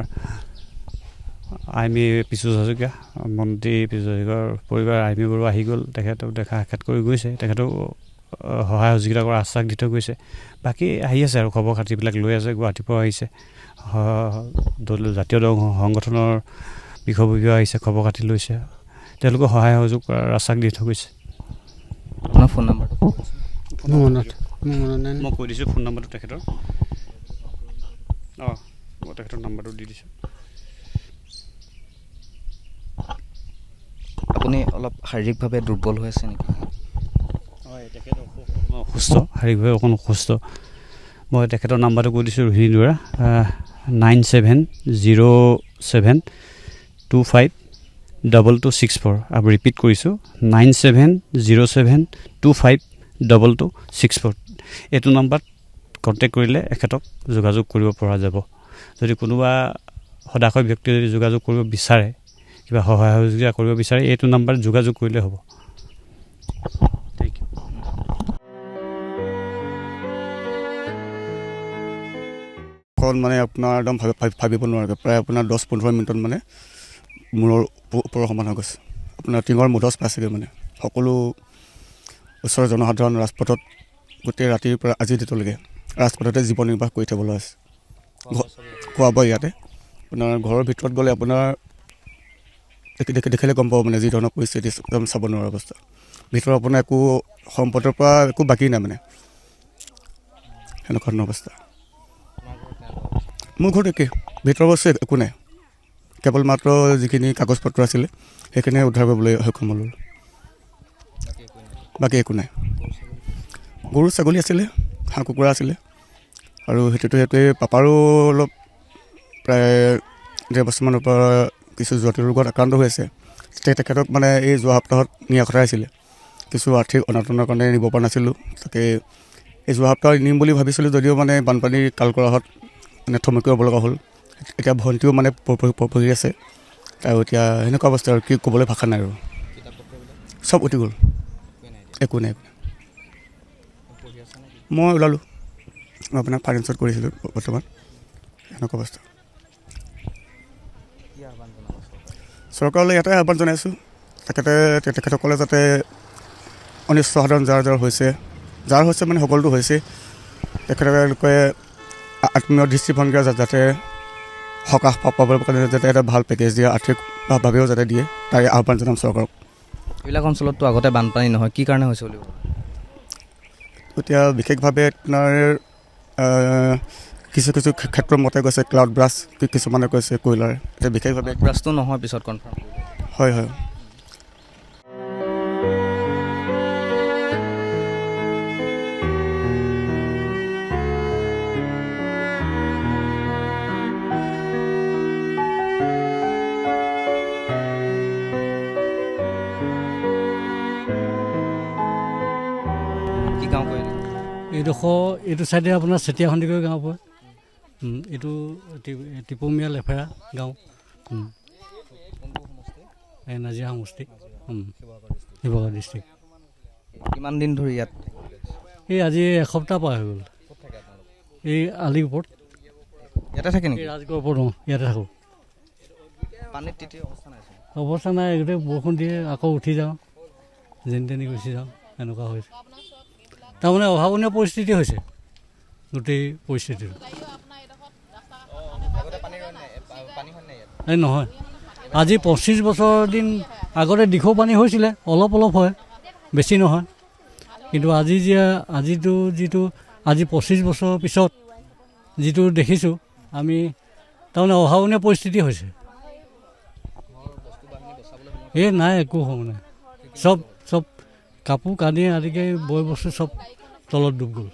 Speaker 5: আইমি পিছু হাজৰিকা, মন্ত্ৰী পিছু হাজৰিকাৰ পৰিবাৰ আইমি বৰুৱা আহি গ'ল, তেখেতক দেখা সাক্ষাৎ কৰি গৈছে, তেখেতক সহায় সহযোগিতা কৰাৰ আশ্বাস দি থৈ গৈছে। বাকী আহি আছে আৰু খবৰ খাতিবিলাক লৈ আছে, গুৱাহাটীৰ পৰা আহিছে, জাতীয় দল সংগঠনৰ বিষয়ববীয়া আহিছে, খবৰ খাতি লৈছে, তেওঁলোকক সহায় সহযোগ কৰাৰ আশ্বাস দি থৈ গৈছে।
Speaker 1: আপোনাৰ ফোন নম্বৰটো
Speaker 5: মই কৈ দিছোঁ ফোন নম্বৰটো তেখেতৰ। মই তেখেতৰ নম্বৰটো দি দিছোঁ।
Speaker 1: আপুনি অলপ শাৰীৰিকভাৱে দুৰ্বল হৈ আছে নেকি?
Speaker 5: হয়, তেখেত অসুস্থ, শাৰীৰিকভাৱে অকণ অসুস্থ। মই তেখেতৰ নাম্বাৰটো কৈ দিছোঁ, ৰোহিণী দুৱৰা, 9707252264। আৰু ৰিপিট কৰিছোঁ, 9707252264। এইটো নাম্বাৰত কণ্টেক্ট কৰিলে এখেতক যোগাযোগ কৰিব পৰা যাব। যদি কোনোবা সদাশয় ব্যক্তিয়ে যদি যোগাযোগ কৰিব বিচাৰে, কিবা সহায় সহযোগিতা কৰিব বিচাৰে, এইটো নাম্বাৰত যোগাযোগ কৰিলে হ'ব। Thank you.
Speaker 6: মানে আপোনাৰ একদম ভাবিব নোৱাৰে, প্ৰায় আপোনাৰ 10-15 মিনিটত মানে মূৰৰ ওপৰৰ সমান হৈ গৈছে। আপোনাৰ টিঙৰ মুধচ পাইছেগৈ মানে। সকলো ওচৰৰ জনসাধাৰণ ৰাজপথত গোটেই ৰাতিৰ পৰা আজিৰ দিনলৈকে ৰাজপথতে জীৱন নিৰ্বাহ কৰি থাকিবলৈ আছে। খোৱা বোৱা ইয়াতে। আপোনাৰ ঘৰৰ ভিতৰত গ'লে আপোনাৰ দেখিলে গম পাব মানে যি ধৰণৰ পৰিস্থিতি, একদম চাব নোৱাৰা অৱস্থা। ভিতৰত আপোনাৰ একো সম্পদৰ পৰা একো বাকী নাই মানে, সেনেকুৱা ধৰণৰ অৱস্থা। মোৰ ঘৰত একে, ভিতৰৰ বস্তু একো নাই, কেৱল মাত্ৰ যিখিনি কাগজ পত্ৰ আছিলে সেইখিনিয়ে উদ্ধাৰ কৰিবলৈ সক্ষম হ'লোঁ, বাকী একো নাই। গৰু ছাগলী আছিলে, হাঁহ কুকুৰা আছিলে, আৰু সেইটোৱে পাপাৰো অলপ প্ৰায় 1.5 বছৰমানৰ পৰা কিছু জটিল ৰোগত আক্ৰান্ত হৈ আছে। তেখেতক মানে এই যোৱা সপ্তাহত নিয়াৰ কথা আছিলে, কিছু আৰ্থিক অনাটনৰ কাৰণে নিব পৰা নাছিলোঁ। তাকে এই যোৱা সপ্তাহত নিম বুলি ভাবিছিলোঁ, যদিও মানে বানপানীৰ কালকৰাহত মানে থমকি ৰ'ব লগা হ'ল। এতিয়া ভণ্টিও মানে পঢ়ি আছে, আৰু এতিয়া সেনেকুৱা অৱস্থা আৰু কি ক'বলৈ ভাষা নাই আৰু, চব উটি গ'ল, একো নাই। মই ওলালোঁ, মই আপোনাৰ ফাইনেন্সত কৰিছিলোঁ বৰ্তমান, সেনেকুৱা অৱস্থা। চৰকাৰলৈ ইয়াতে আহ্বান জনাইছোঁ, তেখেতসকলে যাতে অনিষ্ট সাধাৰণ যাৰ হৈছে মানে সকলোতো হৈছে, তেখেতলোকে আত্মীয় দৃষ্টিভংগীৰে যাতে সকাহ পাবৰ কাৰণে যাতে এটা ভাল পেকেজ দিয়ে, আৰ্থিকভাৱেও যাতে দিয়ে, তাৰে আহ্বান জনাম চৰকাৰক।
Speaker 1: এইবিলাক অঞ্চলততো আগতে বানপানী নহয়, কি কাৰণে হৈছে বুলি?
Speaker 6: এতিয়া বিশেষভাৱে আপোনাৰ কিছু ক্ষেত্ৰৰ মতে কৈছে ক্লাউড ব্ৰাছ, কিছুমানে কৈছে কয়লাৰ। এতিয়া বিশেষভাৱে
Speaker 1: ব্ৰাছটো নহয়, পিছত কনফাৰ্ম।
Speaker 6: হয় হয়।
Speaker 1: কি গাঁও কৈ
Speaker 2: এইটো চাইডে আপোনাৰ চেতিয়া সন্দিকৈ গাঁও পৰে, এইটো টিপমীয়া লেফেৰা গাঁও, নাজিৰা সমষ্টি, শিৱসাগৰ ডিষ্ট্ৰিক্ট।
Speaker 1: কিমান দিন ধৰি ইয়াত?
Speaker 2: এই আজি এসপ্তাহ পাৰ হৈ গ'ল। এই আলিৰ ওপৰত
Speaker 1: ইয়াতে থাকে নেকি?
Speaker 2: ৰাজগড়ৰ ওপৰত ইয়াতে থাকোঁ।
Speaker 1: পানীত তেতিয়া অৱস্থা নাই?
Speaker 2: অৱস্থা নাই, গোটেই বৰষুণ দিয়ে আকৌ উঠি যাওঁ, যেনি তেনি গুচি যাওঁ, এনেকুৱা হৈছে। তাৰমানে অভাৱনীয় পৰিস্থিতি হৈছে গোটেই পৰিস্থিতিটো। এই নহয়, আজি 25 বছৰ দিন আগতে দিখৌ পানী হৈছিলে, অলপ হয়, বেছি নহয়। কিন্তু আজিতো যিটো 25 বছৰৰ পিছত যিটো দেখিছোঁ আমি, তাৰমানে অভাৱনীয় পৰিস্থিতি হৈছে। এই নাই, একো হ'ব নাই, চব কাপোৰ কানি আদিকে বয় বস্তু চব তলত ডুব গ'ল।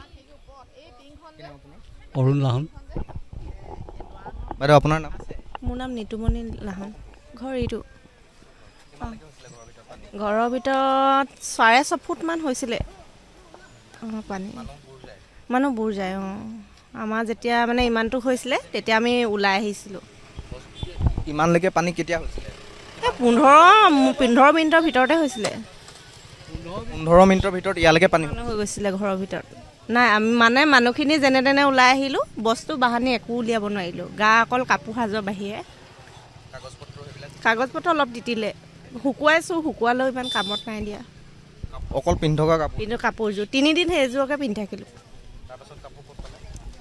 Speaker 2: অৰুণ লাহন।
Speaker 1: বাইদেউ আপোনাৰ নাম?
Speaker 7: মোৰ নাম নিতুমণি লাহন। ঘৰ এইটো, ঘৰৰ ভিতৰত 4.5 ফুটমান হৈছিলে পানী, মানুহ বুৰ যায়। আমাৰ যেতিয়া মানে ইমানটো হৈছিলে তেতিয়া আমি ওলাই আহিছিলোঁ।
Speaker 1: ইমানলৈকে পানী কেতিয়া হৈছিলে?
Speaker 7: এই 15 মিনিটৰ ভিতৰতে হৈছিলে।
Speaker 1: 15 মিনিটৰ ভিতৰত ইয়ালৈকে পানী
Speaker 7: হৈ গৈছিলে ঘৰৰ ভিতৰত। নাই আমি মানে মানুহখিনি যেনে তেনে ওলাই আহিলোঁ, বস্তু বাহানি একো উলিয়াব নোৱাৰিলোঁ। গা অকল কাপোৰ সাজৰ বাহিৰে। কাগজ পত্ৰ অলপ তিতিলে, শুকুৱালেও ইমান কামত নাই দিয়া।
Speaker 1: অকল পিন্ধি থকা কাপোৰ?
Speaker 7: কিন্তু কাপোৰযোৰ 3 দিন সেইযোৰকে পিন্ধি থাকিলোঁ।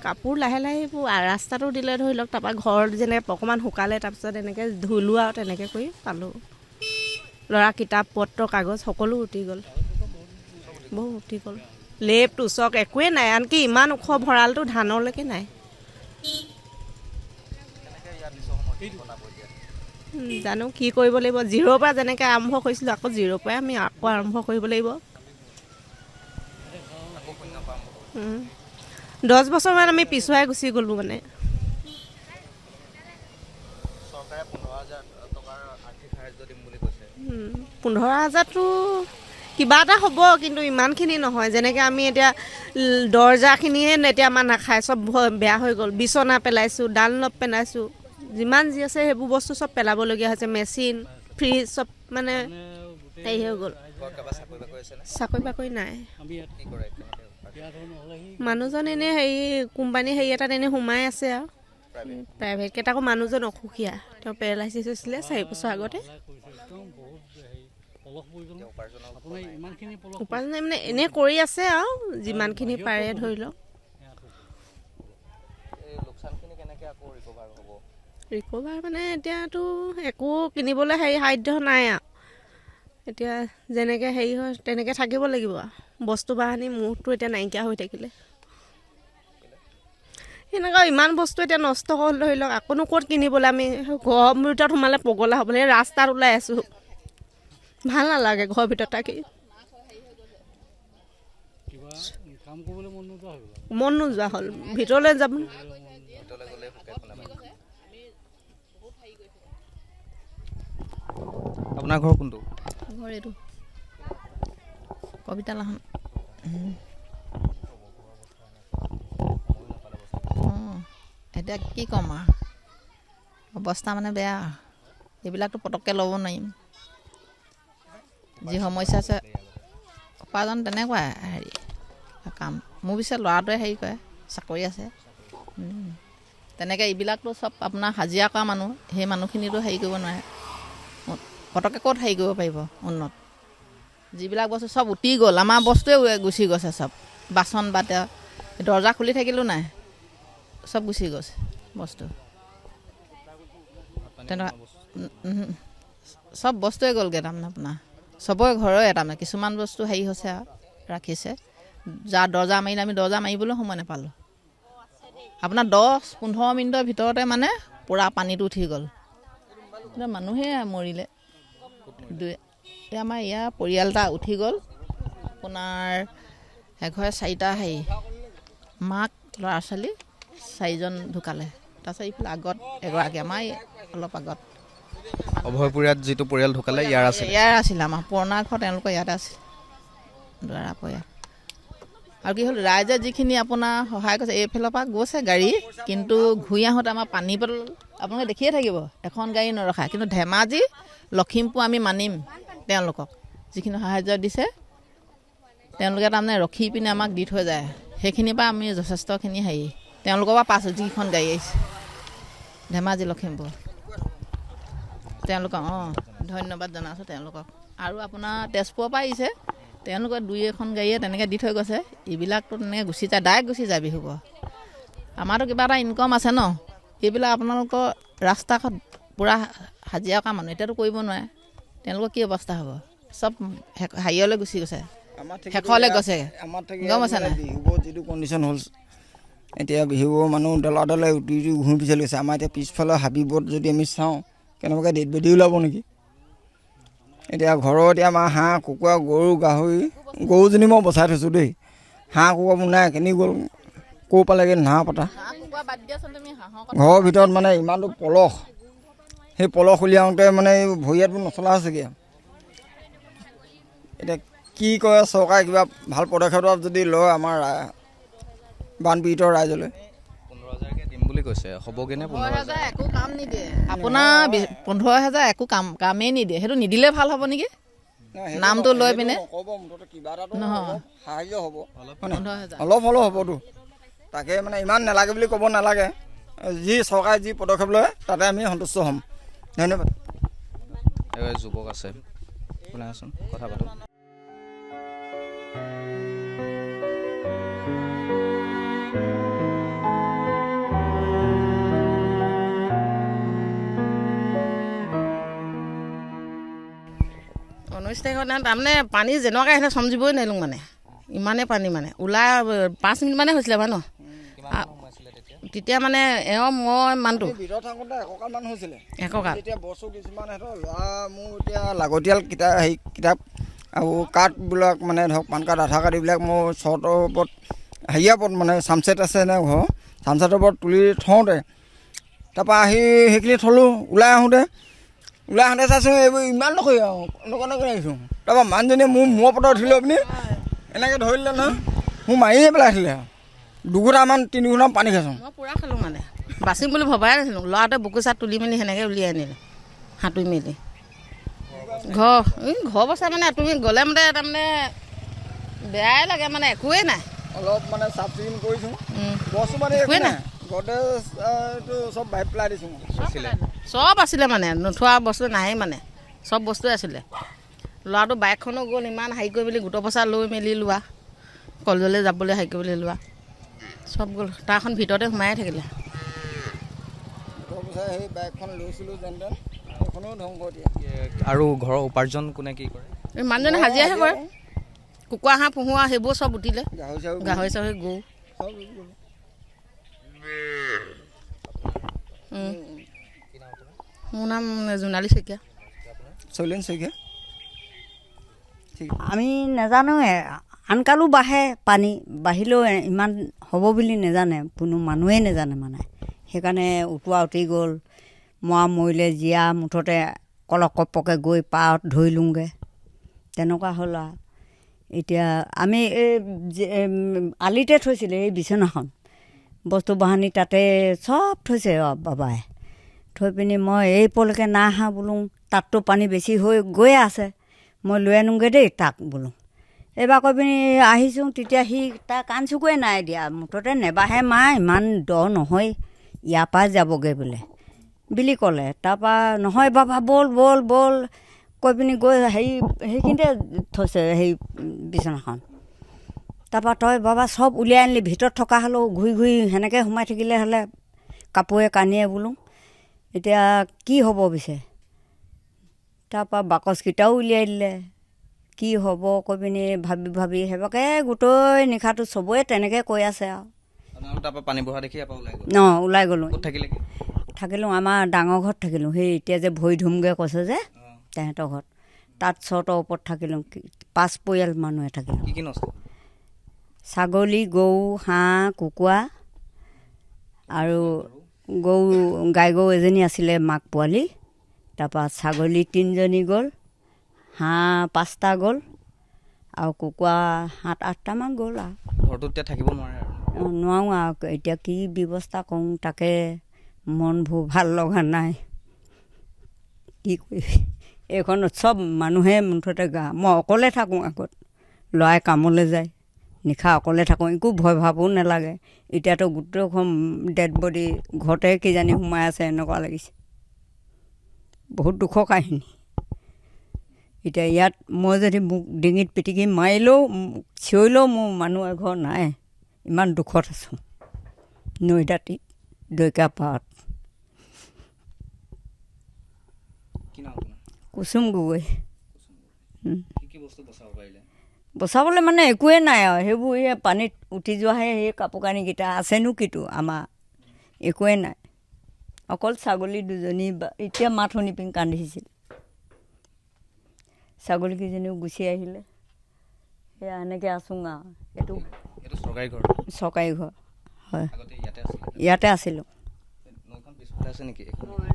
Speaker 7: কাপোৰ লাহে লাহে এইবোৰ ৰাস্তাটো দিলে ধৰি লওক, তাৰপৰা ঘৰত যেনে অকণমান শুকালে, তাৰপিছত এনেকৈ ধুলোঁ আৰু তেনেকৈ কৰি পালোঁ। ল'ৰা কিতাপ পত্ৰ কাগজ সকলো উটি গ'ল, বহুত উটি গ'ল। লেপ টোচক একোৱেই নাই, আনকি ইমান ওখ ভঁৰালটো ধানলৈকে নাই। জানো কি কৰিব লাগিব, 0ৰ পৰা যেনেকৈ আৰম্ভ কৰিছিলোঁ আকৌ 0ৰ পৰাই আমি আকৌ আৰম্ভ কৰিব লাগিব। 10 বছৰমান আমি পিছুৱাই গুচি গ'লোঁ মানে। 15,000টো কিবা এটা হ'ব, কিন্তু ইমানখিনি নহয়। যেনেকৈ আমি এতিয়া দৰ্জাখিনিয়ে এতিয়া আমাৰ নাখায়, চব বেয়া হৈ গ'ল। বিচনা পেলাইছোঁ, ডানলপ পেলাইছোঁ, যিমান যি আছে সেইবোৰ বস্তু চব পেলাবলগীয়া হৈছে। মেচিন, ফ্ৰিজ চব মানে হেৰি হৈ গ'ল। চাকৰি বাকৰি নাই। মানুহজন এনেই হেৰি কোম্পানী হেৰি এটাত এনেই সোমাই আছে আৰু প্ৰাইভেটকৈ। তাকো মানুহজন অসুখীয়া, তেওঁ পেৰালাইচিছ হৈছিলে 4 বছৰ আগতে। উপাৰ্জন মানে এনেই কৰি আছে আৰু যিমানখিনি পাৰে ধৰি লওক। ৰিকভাৰ মানে এতিয়াতো একো কিনিবলৈ সাধ্য নাই আৰু। এতিয়া যেনেকৈ হেৰি হয় তেনেকৈ থাকিব লাগিব আৰু। বস্তু বাহানি মুহূৰ্তটো এতিয়া নাইকিয়া হৈ থাকিলে। সেনেকুৱা ইমান বস্তু এতিয়া নষ্ট হ'ল ধৰি লওক, আকৌনো ক'ত কিনিবলৈ। আমি ঘৰৰ ভিতৰত সোমালে পগলা হ'বলৈ, ৰাস্তাত ওলাই আছোঁ, ভাল নালাগে ঘৰৰ ভিতৰত থাকি। মন নোযোৱা হ'ল, ভিতৰলৈ যাব।
Speaker 1: আপোনাৰ ঘৰ কোনটো?
Speaker 8: ঘৰ এইটো কবিতা লাহন। এতিয়া কি ক'ম আৰু, অৱস্থা মানে বেয়া। এইবিলাকতো পটককৈ ল'ব নোৱাৰিম। যি সমস্যা আছে, উপাৰ্জন তেনেকুৱাই হেৰি কাম। মোৰ পিছে ল'ৰাটোৱে হেৰি কৰে, চাকৰি আছে। তেনেকৈ এইবিলাকতো চব আপোনাৰ হাজিৰা কৰা মানুহ, সেই মানুহখিনিতো হেৰি কৰিব নোৱাৰে। পটককৈ ক'ত হেৰি কৰিব পাৰিব উন্নত। যিবিলাক বস্তু চব উটি গ'ল, আমাৰ বস্তুৱে গুচি গৈছে চব। বাচন বাতে, দৰ্জা খুলি থাকিলেও নাই, চব গুচি গৈছে বস্তু। তেনেকুৱা চব বস্তুৱে গ'লগৈ তাৰমানে আপোনাৰ। চবৰে ঘৰৰে তাৰমানে কিছুমান বস্তু হেৰি হৈছে আৰু ৰাখিছে। যাৰ দৰ্জা মাৰিলে আমি দৰ্জা মাৰিবলৈ সময় নাপালোঁ। আপোনাৰ 10-15 মিনিটৰ ভিতৰতে মানে পূৰা পানীটো উঠি গ'ল। মানুহে মৰিলে। এই আমাৰ ইয়াৰ পৰিয়াল এটা উঠি গ'ল। আপোনাৰ এঘৰে 4টা হেৰি মাক ল'ৰা ছোৱালী 4জন ঢুকালে। তাৰপিছত এইফালে আগত এগৰাকী, আমাৰ অলপ আগত
Speaker 1: অভয়পুৰীয়াত যিটো পৰিয়াল ঢুকালে ইয়াৰ
Speaker 8: আছিলে আমাৰ পুৰণা ঘৰ, তেওঁলোকৰ ইয়াতে আছিল দুৱাৰা পৰিয়াল। আৰু কি হ'ল, ৰাইজে যিখিনি আপোনাৰ সহায় কৰিছে, এইফালৰ পৰা গৈছে গাড়ী, কিন্তু ঘূৰি আহোঁতে আমাৰ পানী বটল আপোনালোকে দেখিয়ে থাকিব, এখন গাড়ী নৰখায়। কিন্তু ধেমাজি, লখিমপুৰ আমি মানিম তেওঁলোকক, যিখিনি সাহাৰ্য দিছে তেওঁলোকে তাৰমানে ৰখি পিনে আমাক দি থৈ যায়। সেইখিনিৰ পৰা আমি যথেষ্টখিনি হেৰি তেওঁলোকৰ পৰা পাইছোঁ। যিখন গাড়ী আহিছে ধেমাজি লখিমপুৰ, তেওঁলোকক ধন্যবাদ জনাইছোঁ তেওঁলোকক। আৰু আপোনাৰ তেজপুৰৰ পৰা আহিছে, তেওঁলোকে 2-এখন গাড়ীয়ে তেনেকৈ দি থৈ গৈছে। এইবিলাকতো তেনেকৈ গুচি যায়, ডাইৰেক্ট গুচি যায় বিহুৰ পৰা। আমাৰতো কিবা এটা ইনকম আছে ন। এইবিলাক আপোনালোকৰ ৰাস্তাখন পূৰা হাজিৰা কৰা মানুহ, এতিয়াতো কৰিব নোৱাৰে। তেওঁলোকৰ কি অৱস্থা হ'ব, চব হেৰিয়লৈ গুচি গৈছে, শেষলৈ গৈছে। গম আছে নাই
Speaker 9: বিহুবোৰ যিটো কণ্ডিশ্যন হ'ল, এতিয়া বিহুবোৰ মানুহ দলে উটি ঘূৰি পিছালি গৈছে। আমাৰ এতিয়া পিছফালৰ হাবিবোৰত যদি আমি চাওঁ, কেনেবাকৈ ডেড বডি ওলাব নেকি। এতিয়া ঘৰত এতিয়া আমাৰ হাঁহ কুকুৰা গৰু গাহৰি, গৰুজনী মই বচাই থৈছোঁ দেই। হাঁহ কুকুৰাবোৰ নাই, কেনি গ'ল, ক'ৰ পালেগৈ নাহ পতা। ঘৰৰ ভিতৰত মানে ইমানটো পলস, সেই পলস উলিয়াওঁতে মানে ভৰি হাতবোৰ নচলা হৈছেগৈ। এতিয়া কি কৰে চৰকাৰে, কিবা ভাল পদক্ষেপ যদি লয় আমাৰ বানপীড়িত ৰাইজলৈ,
Speaker 1: বুলি কৈছে, হ'বগে নে
Speaker 8: 15,000 একো কাম নিদিয়ে আপোনাৰ 15,000 একো কামেই নিদিয়ে। সেইটো নিদিলে ভাল হ'ব নেকি? নামটো লৈ পিনে নহয়,
Speaker 9: অলপ হ'লেও হ'বতো। তাকে মানে ইমান নালাগে বুলি ক'ব নালাগে। যি চৰকাৰে যি পদক্ষেপ লয় তাতে আমি সন্তুষ্ট হ'ম। ধন্যবাদ।
Speaker 1: যুৱক আছে, শুনাচোন কথা পাতোঁ।
Speaker 8: ঊনৈছ তাৰিখৰ দিনা তাৰমানে পানী যেনেকুৱাকৈ আহিলে চমজিবই নোৱাৰিলোঁ মানে, ইমানেই পানী মানে ওলাই 5 মিনিট মানে হৈছিলে বাৰু ন। তেতিয়া মানে মই মানুহটো
Speaker 9: ভিতৰত থাকোঁতে এককাল মানুহ হৈছিলে,
Speaker 8: এককাল
Speaker 9: এতিয়া বস্তু কিছুমান সিহঁতৰ ল'ৰা মোৰ এতিয়া লাগতিয়াল কিতাপ আৰু কাৰ্ডবিলাক মানে ধৰক পান কাৰ্ড, আধাৰ কাৰ্ড এইবিলাক মোৰ চৰ্টৰ ওপৰত হেৰিয়াৰ ওপৰত মানে চামচেট আছে নে ঘৰ চামচেটৰ ওপৰত তুলি থওঁতে তাৰপৰা আহি সেইখিনি থলোঁ। ওলাই আহোঁতে চাইছোঁ এইবোৰ ইমান নকৰি আৰু নকৰি আহিছোঁ। তাৰপৰা মানুহজনীয়ে মোৰ মূৰৰ পটত উঠি লৈ পিনি এনেকৈ ধৰিলে নহয়, মোৰ মাৰিয়ে পেলাইছিলে। 2 ঘণ্টামান 3 ঘণ্টামান পানী খাইছোঁ।
Speaker 8: মই পূৰা খালোঁ মানে, বাচিম বুলি ভবাই নাছিলোঁ। ল'ৰাটোৱে বুকু চাত তুলি মেলি সেনেকৈ উলিয়াই আনিলে সাঁতুৰি মেলি। ঘৰ বচাই মানে তুমি গ'লে মানে তাৰমানে বেয়াই লাগে মানে, একোৱেই নাই।
Speaker 9: অলপ মানে চাফ চিকুণ কৰিছোঁ, বস্তু মানে একোৱেই নাই। গডৰেজটো চব বাহিৰ পেলাই দিছোঁ।
Speaker 8: চব আছিলে মানে, নোথোৱা বস্তু নাহেই মানে, চব বস্তুৱে আছিলে। ল'ৰাটো বাইকখনো গ'ল, ইমান হেৰি কৰি মেলি গোটৰ পইচা লৈ মেলি লোৱা, কলেজলৈ যাবলৈ হেৰি কৰিবলৈ লোৱা, চব গ'ল। তাৰখন ভিতৰতে সোমায়ে থাকিলে।
Speaker 9: সেই বাইকখন লৈছিলোঁ যেন তেন, সেইখনো ধ্বংস দিয়ে।
Speaker 1: আৰু ঘৰৰ উপাৰ্জন কোনে কি কৰে?
Speaker 8: এই মানুহজনে হাজিৰাহে কৰে, কুকুৰা হাঁহ পোহোৱা সেইবোৰ চব উঠিলে, গাহৰি চাহৰি গৰু। মোৰ নাম জোনালী শইকীয়া।
Speaker 9: শৈলেন শইকীয়া।
Speaker 3: আমি নাজানোৱে, আনকালো বাঢ়ে, পানী বাঢ়িলেও ইমান হ'ব বুলি নাজানে, কোনো মানুহেই নাজানে মানে। সেইকাৰণে উটুৱা উঠি গ'ল, মৰিলে জীয়া মুঠতে কলকপকৈ গৈ পাৰত ধৰিলোঁগৈ, তেনেকুৱা হ'ল আৰু। এতিয়া আমি এই আলিতে থৈছিলে এই বিচনাখন, বস্তু বাহানি তাতে চব থৈছে বাবাই। থৈ পিনি মই এই পলৈকে নাই অহা বোলো, তাততো পানী বেছি হৈ গৈয়ে আছে, মই লৈ আনোগৈ দেই তাক বোলো। এইবাৰ কৈ পিনি আহিছোঁ, তেতিয়া সি তাৰ কাণ চকুৱে নাই দিয়া, মুঠতে নেবাহে মা, ইমান দ নহয়, ইয়াৰ পৰা যাবগৈ বোলে বুলি ক'লে। তাৰপৰা নহয় বাবা ব'ল ব'ল ব'ল কৈ পিনি গৈ সেইখিনিতে থৈছে সেই বিচনাখন। তাৰপৰা তই বাবা চব উলিয়াই আনিলি, ভিতৰত থকা হ'লেও ঘূৰি ঘূৰি সেনেকৈ সোমাই থাকিলে হ'লে কাপোৰে কানিয়ে বোলো, এতিয়া কি হ'ব পিছে। তাৰপৰা বাকচকেইটাও উলিয়াই দিলে, কি হ'ব কৈ পিনি ভাবি ভাবি সেইবাকে গোটেই নিশাটো চবৰে তেনেকৈ কৈ আছে আৰু।
Speaker 1: তাৰপৰা পানী বঢ়া দেখি
Speaker 3: ওলাই গ'লোঁ।
Speaker 1: থাকিলে
Speaker 3: থাকিলোঁ আমাৰ ডাঙৰ ঘৰত থাকিলোঁ, সেই এতিয়া যে ভৰি ধুমগৈ কৈছে যে তেহেঁতৰ ঘৰত, তাত চটৰ ওপৰত থাকিলোঁ। 5 পৰিয়াল মানুহে থাকিলোঁ।
Speaker 1: কি নষ্ট?
Speaker 3: ছাগলী, গৰু, হাঁহ, কুকুৰা আৰু গাই গৰু এজনী আছিলে মাক পোৱালি, তাৰপৰা ছাগলী 3জনী গ'ল, হাঁহ 5টা গ'ল আৰু কুকুৰা 7-8টামান গ'ল আৰু।
Speaker 1: ঘৰটোত এতিয়া থাকিব নোৱাৰে আৰু?
Speaker 3: নোৱাৰোঁ আৰু, এতিয়া কি ব্যৱস্থা কৰোঁ তাকে মনবোৰ ভাল লগা নাই, কি কৰি। এইখনত চব মানুহে মুঠতে মই অকলে থাকোঁ। আগত ল'ৰাই কামলৈ যায়, নিশা অকলে থাকোঁ, একো ভয় ভাবো নালাগে। এতিয়াতো গোটেইখন ডেড বডি ঘৰতে কিজানি সোমাই আছে এনেকুৱা লাগিছে, বহুত দুখৰ কাহিনী। এতিয়া ইয়াত মই যদি মোক ডিঙিত পিটিকি মাৰিলেও চিঞৰিলেও মোৰ মানুহ এঘৰ নাই, ইমান দুখত আছোঁ। নৈদাঁতিত দৈকা পাৰত। কুচুম গগৈ। বচাবলৈ মানে একোৱেই নাই আৰু, সেইবোৰ এই পানীত উঠি যোৱাহে সেই কাপোৰ কানিকেইটা, আছেনো কিটো আমাৰ, একোৱেই নাই। অকল ছাগলী 2জনী এতিয়া মাত শুনি পিনি কান্দিছিল, ছাগলীকেইজনীও গুচি আহিলে। সেয়া এনেকৈ আছোঁ আৰু। এইটো চৰকাৰী ঘৰ হয়, ইয়াতে আছিলোঁ।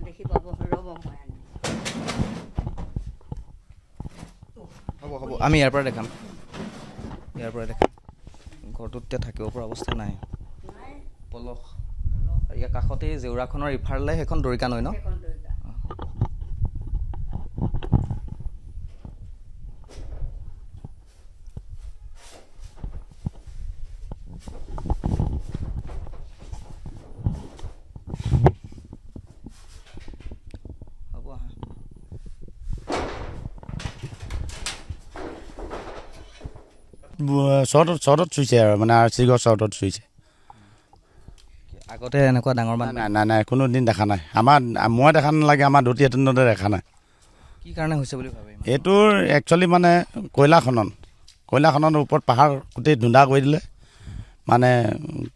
Speaker 3: দেখি পাব, ৰ'ব
Speaker 1: হ'ব আমি ইয়াৰ পৰা দেখাম, ঘৰটোত এতিয়া থাকিব পৰা অৱস্থা নাই। পলস ইয়াৰ কাষতে জেউৰাখনৰ ইফালে সেইখন দৰিকা নৈ ন?
Speaker 10: চৰ্টত চুইছে আৰু মানে আৰ চি গড় চৰ্টত চুইছে।
Speaker 1: আগতে এনেকুৱা ডাঙৰ বানপানী
Speaker 10: নাই কোনো দিন দেখা নাই। মই দেখা নালাগে, আমাৰ দুটি এটেণ্ডতে দেখা নাই।
Speaker 1: কি কাৰণে হৈছে বুলি ভাবে?
Speaker 10: এইটোৰ একচুৱেলি মানে কয়লা খননৰ ওপৰত পাহাৰ গোটেই ধুন্দা কৰি দিলে, মানে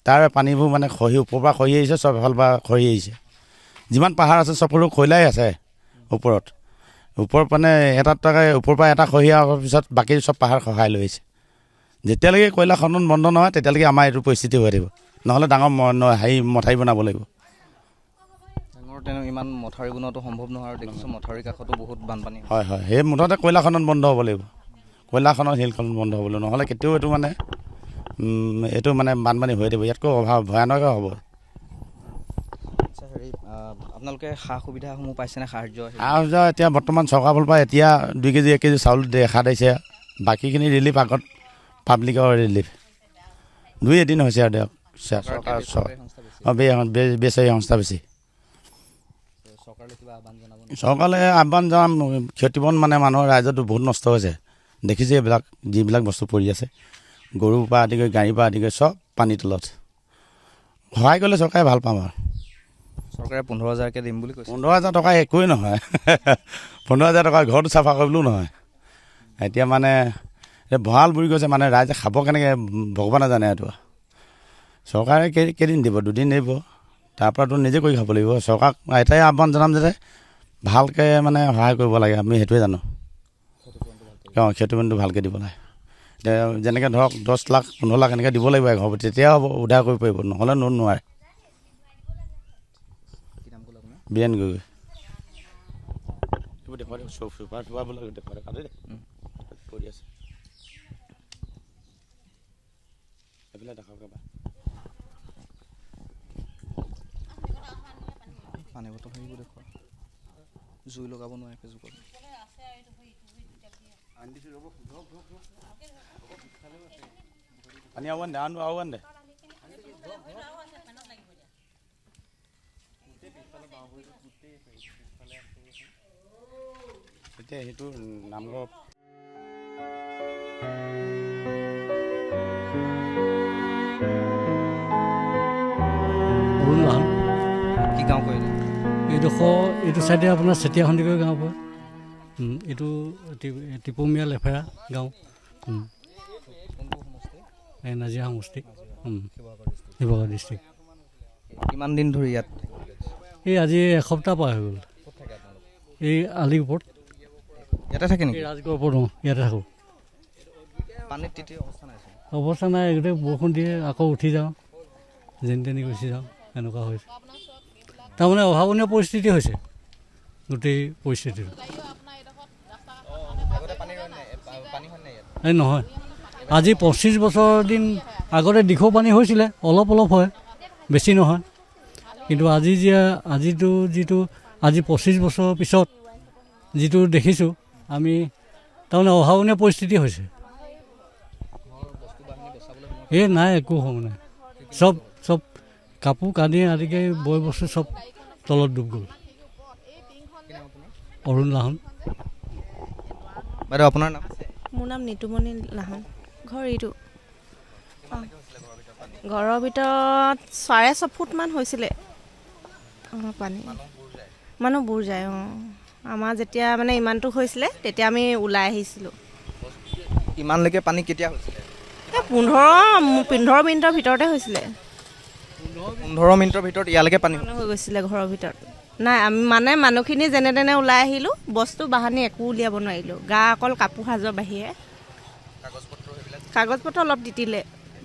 Speaker 10: তাৰ পানীবোৰ মানে ওপৰৰ পৰা খহি আহিছে, চব এফালৰ পৰা খহি আহিছে। যিমান পাহাৰ আছে চব সৰু খৈলাই আছে ওপৰত মানে ওপৰৰ পৰা এটা খহি অহাৰ পিছত বাকী চব পাহাৰ খহাই লৈ আহিছে। যেতিয়ালৈকে কয়লা খনন বন্ধ নহয় তেতিয়ালৈকে আমাৰ এইটো পৰিস্থিতি হৈ থাকিব, নহ'লে ডাঙৰ মথাউৰি বনাব লাগিব।
Speaker 1: ইমান মথাউৰি বনোৱাটো সম্ভৱ নহয়, আৰু দেখিছোঁ মথাউৰিৰ কাষতো বহুত বানপানী।
Speaker 10: হয় সেই মুঠতে কয়লা খনন বন্ধ হ'ব লাগিব, কয়লা খনন শিল খনন বন্ধ হ'ব লাগিব, নহ'লে কেতিয়াও এইটো মানে বানপানী হৈ থাকিব, ইয়াতকৈ ভয়ানক হ'ব।
Speaker 1: আচ্ছা, আপোনালোকে সা সুবিধাসমূহ পাইছেনে? সাহাৰ্য
Speaker 10: এতিয়া বৰ্তমান চৰকাৰৰ ফালৰ পৰা এতিয়া 2 কেজি 1 কেজি চাউল দেখা দিছে, বাকীখিনি ৰিলিফ আগত পাব্লিকৰ ৰিলিফ 2-এদিন হৈছে আৰু দিয়ক। বেচৰকাৰী সংস্থা বেছি। চৰকাৰলৈ আহ্বান জনাম, ক্ষতিপূৰণ মানে মানুহৰ ৰাইজতো বহুত নষ্ট হৈছে, দেখিছে যিবিলাক বস্তু পৰি আছে, গৰুৰ পৰা আদি কৰি গাড়ীৰ পৰা আদি কৰি চব পানীৰ তলত। সহায় কৰিলে চৰকাৰে ভাল পাম আৰু।
Speaker 1: চৰকাৰে 15,000কৈ দিম বুলি কৈছে।
Speaker 10: 15,000 টকা একোৱেই নহয়। 15,000 টকা ঘৰটো চাফা কৰিবলৈও নহয়। এতিয়া মানে ভঁৰাল বুৰি গৈছে, মানে ৰাইজে খাব কেনেকৈ ভগৱানে জানে। এইটো চৰকাৰে কেইদিন দিব? 2 দিন দিব, তাৰপৰাতো নিজে কৰি খাব লাগিব। চৰকাৰক এটাই আহ্বান জনাম যে ভালকৈ মানে সহায় কৰিব লাগে, আমি সেইটোৱে জানো। ক্ষতিপূৰণটো ভালকৈ দিব লাগে। এতিয়া যেনেকৈ ধৰক 10 লাখ 15 লাখ এনেকৈ দিব লাগিব এঘৰ, তেতিয়া হ'ব, উদ্ধাৰ কৰিব পাৰিব, নহ'লে নোৱাৰে। বিৰেণ গগৈ।
Speaker 1: পানী বটল সেইবোৰ দেখুৱা, জুই লগাব নোৱাৰে ফেচবুকত।
Speaker 10: পানী আৱান দে, আৱান দে। এতিয়া সেইটো নামঘৰ
Speaker 1: কি গাঁও কয়
Speaker 2: এইটো চাইডে আপোনাৰ চেতিয়া সন্দিকৈ গাঁও পৰে। এইটো টিপমীয়া লেফেৰা গাঁও, নাজিৰা সমষ্টি, শিৱসাগৰ ডিষ্ট্ৰিক্ট।
Speaker 1: কিমান দিন ধৰি ইয়াত?
Speaker 2: এই আজি এসপ্তাহ পাৰ হৈ গ'ল। এই আলিৰ ওপৰত
Speaker 1: ইয়াতে থাকে নেকি?
Speaker 2: ৰাজগড়ৰ ওপৰত ইয়াতে থাকোঁ।
Speaker 1: পানীত তেতিয়া
Speaker 2: অৱস্থা নাই, গোটেই বৰষুণ দিয়ে আকৌ উঠি যাওঁ, যেনি তেনি গুচি যাওঁ, এনেকুৱা হৈছে। তাৰমানে অভাৱনীয় পৰিস্থিতি হৈছে গোটেই পৰিস্থিতিটো। এই নহয়, আজি 25 বছৰ দিন আগতে দিখৌ পানী হৈছিলে, অলপ হয়, বেছি নহয়। কিন্তু আজি 25 বছৰৰ পিছত যিটো দেখিছোঁ আমি, তাৰমানে অভাৱনীয় পৰিস্থিতি হৈছে। এই নাই, একো হ'ব নাই, চব কাপোৰ কানি আদিকে বয় বস্তু চব তলত ডুব গ'ল। অৰুণ লাহন।
Speaker 1: বাইদেউ আপোনাৰ নাম?
Speaker 7: মোৰ নাম নিতুমণি লাহন। ঘৰ এইটো ঘৰৰ ভিতৰত 6.5 ফুটমান হৈছিলে পানী। মানুহ বুৰ যায়। আমাৰ যেতিয়া মানে ইমানটো হৈছিলে তেতিয়া আমি ওলাই আহিছিলোঁ।
Speaker 1: ইমানলৈকে পানী কেতিয়া হৈছিলে?
Speaker 7: 15 মিনিটৰ ভিতৰতে হৈছিলে।
Speaker 1: 15 মিনিটৰ ভিতৰত ইয়ালৈকে পানী
Speaker 7: হৈ গৈছিলে ঘৰৰ ভিতৰত। নাই, আমি মানে মানুহখিনি যেনে তেনে ওলাই আহিলোঁ, বস্তু বাহানি একো উলিয়াব নোৱাৰিলোঁ। অকল কাপোৰ সাজৰ বাহিৰে। কাগজ পত্ৰ অলপ তিতিলে,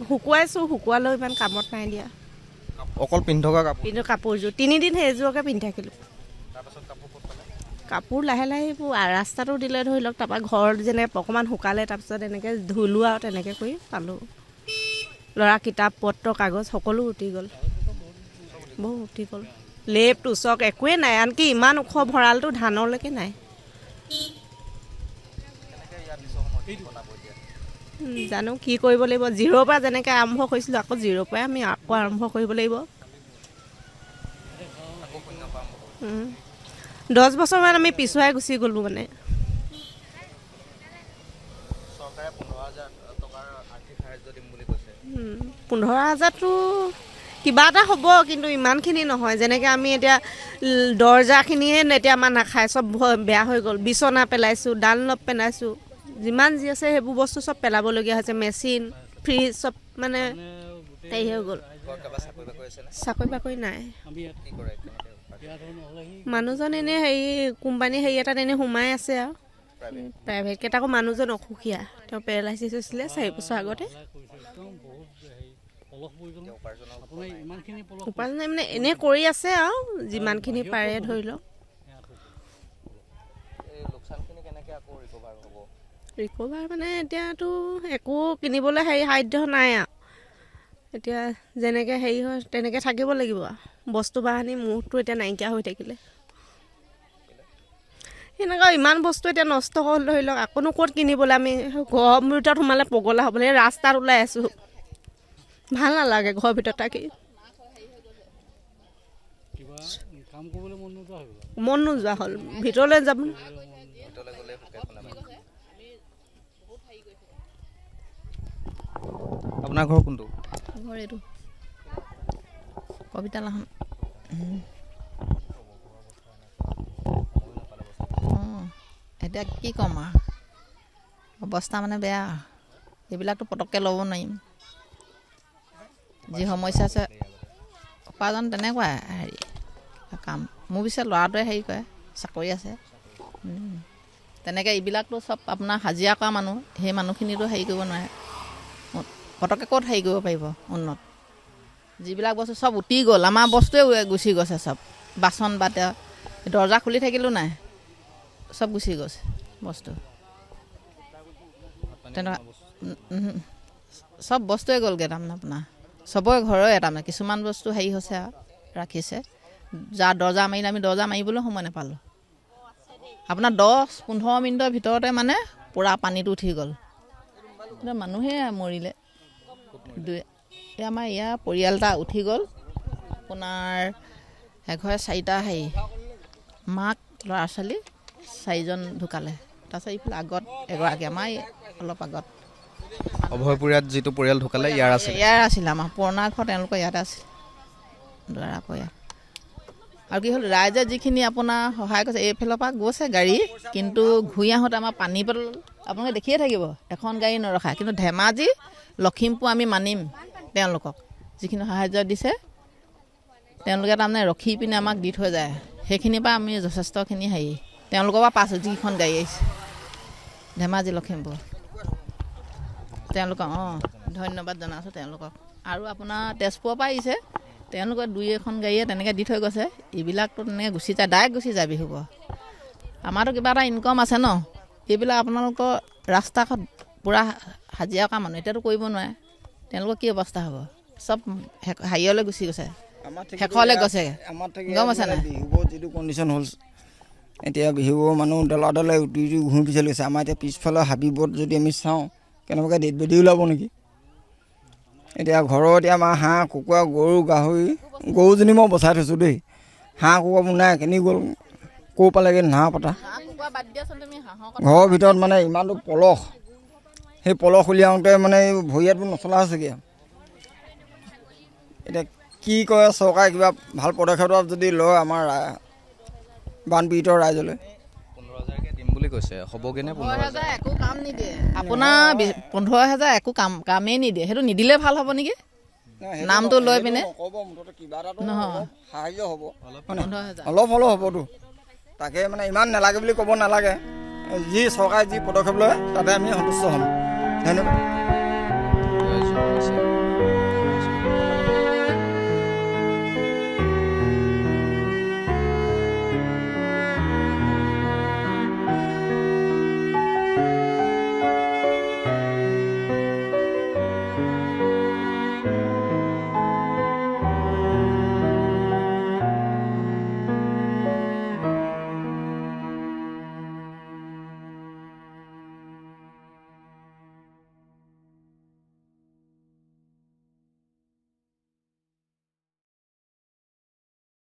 Speaker 7: শুকুৱালেও ইমান কামত নাই দিয়া।
Speaker 1: অকল পিন্ধি থকা
Speaker 7: কাপোৰযোৰ 3 দিন সেইযোৰকে পিন্ধি থাকিলোঁ। কাপোৰ লাহে ৰাস্তাটো দিলে ধৰি লওক, তাৰপৰা ঘৰ যেনে অকণমান শুকালে, তাৰপিছত এনেকৈ ধুলোঁ আৰু তেনেকৈ কৰি পালোঁ। ল'ৰা কিতাপ পত্ৰ কাগজ সকলো উটি গ'ল। বহু উঠি গ'ল। লেপ টোচক একোৱেই নাই, আনকি ইমান ওখ ভঁৰালটো ধানলৈকে নাই। জানো কি কৰিব লাগিব, জিৰ'ৰ পৰা যেনেকৈ আৰম্ভ কৰিছিলোঁ আকৌ জিৰ'ৰ পৰাই আমি আকৌ আৰম্ভ কৰিব লাগিব। 10 বছৰমান আমি পিছুৱাই গুচি গ'লোঁ মানে। 15,000টো কিবা এটা হ'ব, কিন্তু ইমানখিনি নহয়। যেনেকৈ আমি এতিয়া দৰ্জাখিনিয়ে এতিয়া আমাৰ নাখায়, চব বেয়া হৈ গ'ল। বিচনা পেলাইছোঁ, ডানলপ পেলাইছোঁ, যিমান যি আছে সেইবোৰ বস্তু চব পেলাবলগীয়া হৈছে। মেচিন, ফ্ৰিজ চব মানে হেৰি হৈ গ'ল। চাকৰি বাকৰি নাই। মানুহজন এনেই হেৰি কোম্পানী হেৰি এটাত এনেই সোমাই আছে আৰু প্ৰাইভেটকৈ। আকৌ মানুহজন অসুখীয়া, তেওঁ পেৰালাইচিছ হৈছিলে 4 বছৰ আগতে। উপাৰ্জন নাই মানে এনেই কৰি আছে আৰু যিমানখিনি পাৰে ধৰি লওক। ৰিকভাৰ মানে এতিয়াতো একো কিনিবলৈ হেৰি সাধ্য নাই আৰু। এতিয়া যেনেকৈ হেৰি হয় তেনেকৈ থাকিব লাগিব আৰু। বস্তু বাহানি মুহূৰ্তটো এতিয়া নাইকিয়া হৈ থাকিলে সেনেকুৱা ইমান বস্তু এতিয়া নষ্ট হ'ল ধৰি লওক। আকৌনো ক'ত কিনিবলৈ, আমি ঘৰৰ ভিতৰত সোমালে পগলা হ'বলৈ ৰাস্তাত ওলাই আছোঁ। ভাল নালাগে ঘৰৰ ভিতৰত থাকি, মন নোযোৱা হ'ল ভিতৰলৈ যাব।
Speaker 1: আপোনাৰ ঘৰ কোনটো?
Speaker 8: ঘৰ এইটো কবিতা লাহন। এতিয়া কি ক'ম আৰু, অৱস্থা মানে বেয়া। এইবিলাকতো পটককৈ ল'ব নোৱাৰিম। যি সমস্যা আছে, উপাৰ্জন তেনেকুৱাই হেৰি কাম। মোৰ পিছে ল'ৰাটোৱে হেৰি কৰে, চাকৰি আছে। তেনেকৈ এইবিলাকতো চব আপোনাৰ হাজিৰা কৰা মানুহ, সেই মানুহখিনিতো হেৰি কৰিব নোৱাৰে। পটককৈ ক'ত হেৰি কৰিব পাৰিব উন্নত। যিবিলাক বস্তু চব উটি গ'ল, আমাৰ বস্তুৱে গুচি গৈছে চব। বাচন বাতে, দৰ্জা খুলি থাকিলেও নাই, চব গুচি গৈছে বস্তু। তেনেকুৱা চব বস্তুৱে গ'লগৈ তাৰমানে আপোনাৰ। চবৰে ঘৰৰে তাৰমানে কিছুমান বস্তু হেৰি হৈছে আৰু ৰাখিছে। যাৰ দৰ্জা মাৰিলে আমি দৰ্জা মাৰিবলৈ সময় নাপালোঁ। আপোনাৰ 10-15 মিনিটৰ ভিতৰতে মানে পূৰা পানীটো উঠি গ'ল। মানুহে মৰিলে। এই আমাৰ ইয়াৰ পৰিয়াল এটা উঠি গ'ল। আপোনাৰ এঘৰে 4টা হেৰি মাক ল'ৰা ছোৱালী 4জন ঢুকালে। তাৰপিছত এইফালে আগত এগৰাকী, আমাৰ অলপ আগত
Speaker 1: অভয়পুৰীয়াত যিটো পৰিয়াল ঢুকালে ইয়াৰ
Speaker 8: আছিলে আমাৰ পুৰণা ঘৰ, তেওঁলোকৰ ইয়াতে আছিল দুৱাৰা পৰিয়াল। আৰু কি হ'ল, ৰাইজে যিখিনি আপোনাৰ সহায় কৰিছে, এইফালৰ পৰা গৈছে গাড়ী, কিন্তু ঘূৰি আহোঁতে আমাৰ পানী বটল আপোনালোকে দেখিয়ে থাকিব, এখন গাড়ী নৰখায়। কিন্তু ধেমাজি, লখিমপুৰ আমি মানিম তেওঁলোকক, যিখিনি সাহাৰ্য দিছে তেওঁলোকে তাৰমানে ৰখি পিনে আমাক দি থৈ যায়। সেইখিনিৰ পৰা আমি যথেষ্টখিনি হেৰি তেওঁলোকৰ পৰা পাইছোঁ। যিখন গাড়ী আহিছে ধেমাজি, লখিমপুৰ, তেওঁলোকক ধন্যবাদ জনাইছোঁ তেওঁলোকক। আৰু আপোনাৰ তেজপুৰৰ পৰা আহিছে, তেওঁলোকে 2-এখন গাড়ীয়ে তেনেকৈ দি থৈ গৈছে। এইবিলাকতো তেনেকৈ গুচি যায়, ডাইৰেক্ট গুচি যায় বিহুৰ পৰা। আমাৰতো কিবা এটা ইনকম আছে ন। এইবিলাক আপোনালোকৰ ৰাস্তা ঘাট পূৰা হাজিৰা কৰা মানুহ, এতিয়াতো কৰিব নোৱাৰে। তেওঁলোকৰ কি অৱস্থা হ'ব, চব হেৰিয়লৈ গুচি গৈছে, শেষলৈ গৈছে। গম আছে নাই
Speaker 9: বিহুবোৰ যিটো কণ্ডিশ্যন হ'ল, এতিয়া বিহুবোৰ মানুহ দলে উটি ঘূৰি পিছালি গৈছে। আমাৰ এতিয়া পিছফালৰ হাবিবোৰত যদি আমি চাওঁ, কেনেবাকৈ ডেড বডি ওলাব নেকি। এতিয়া ঘৰৰ এতিয়া আমাৰ হাঁহ কুকুৰা গৰু গাহৰি, গৰুজনী মই বচাই থৈছোঁ দেই। হাঁহ কুকুৰাবোৰ নাই, কেনি গ'ল, ক'ৰ পালেগৈ নাহ পতা। ঘৰৰ ভিতৰত মানে ইমানটো পলস, সেই পলস উলিয়াওঁতে মানে ভৰি হাতবোৰ নচলা হৈছেগৈ। এতিয়া কি কৰে চৰকাৰে, কিবা ভাল পদক্ষেপ যদি লয় আমাৰ বানপীড়িত ৰাইজলৈ।
Speaker 1: 15,000কৈ দিম বুলি কৈছে, হ'বগৈনে?
Speaker 8: 15,000 একো কাম নিদিয়ে আপোনাৰ, 15,000 একো কামেই নিদিয়ে। সেইটো নিদিলে ভাল হ'ব নেকি, নামটো লৈ পিনে নহয়,
Speaker 9: অলপ হ'লেও হ'বতো। তাকে মানে ইমান নালাগে বুলি ক'ব নালাগে। যি চৰকাৰে যি পদক্ষেপ লয় তাতে আমি সন্তুষ্ট হ'ম। ধন্যবাদ।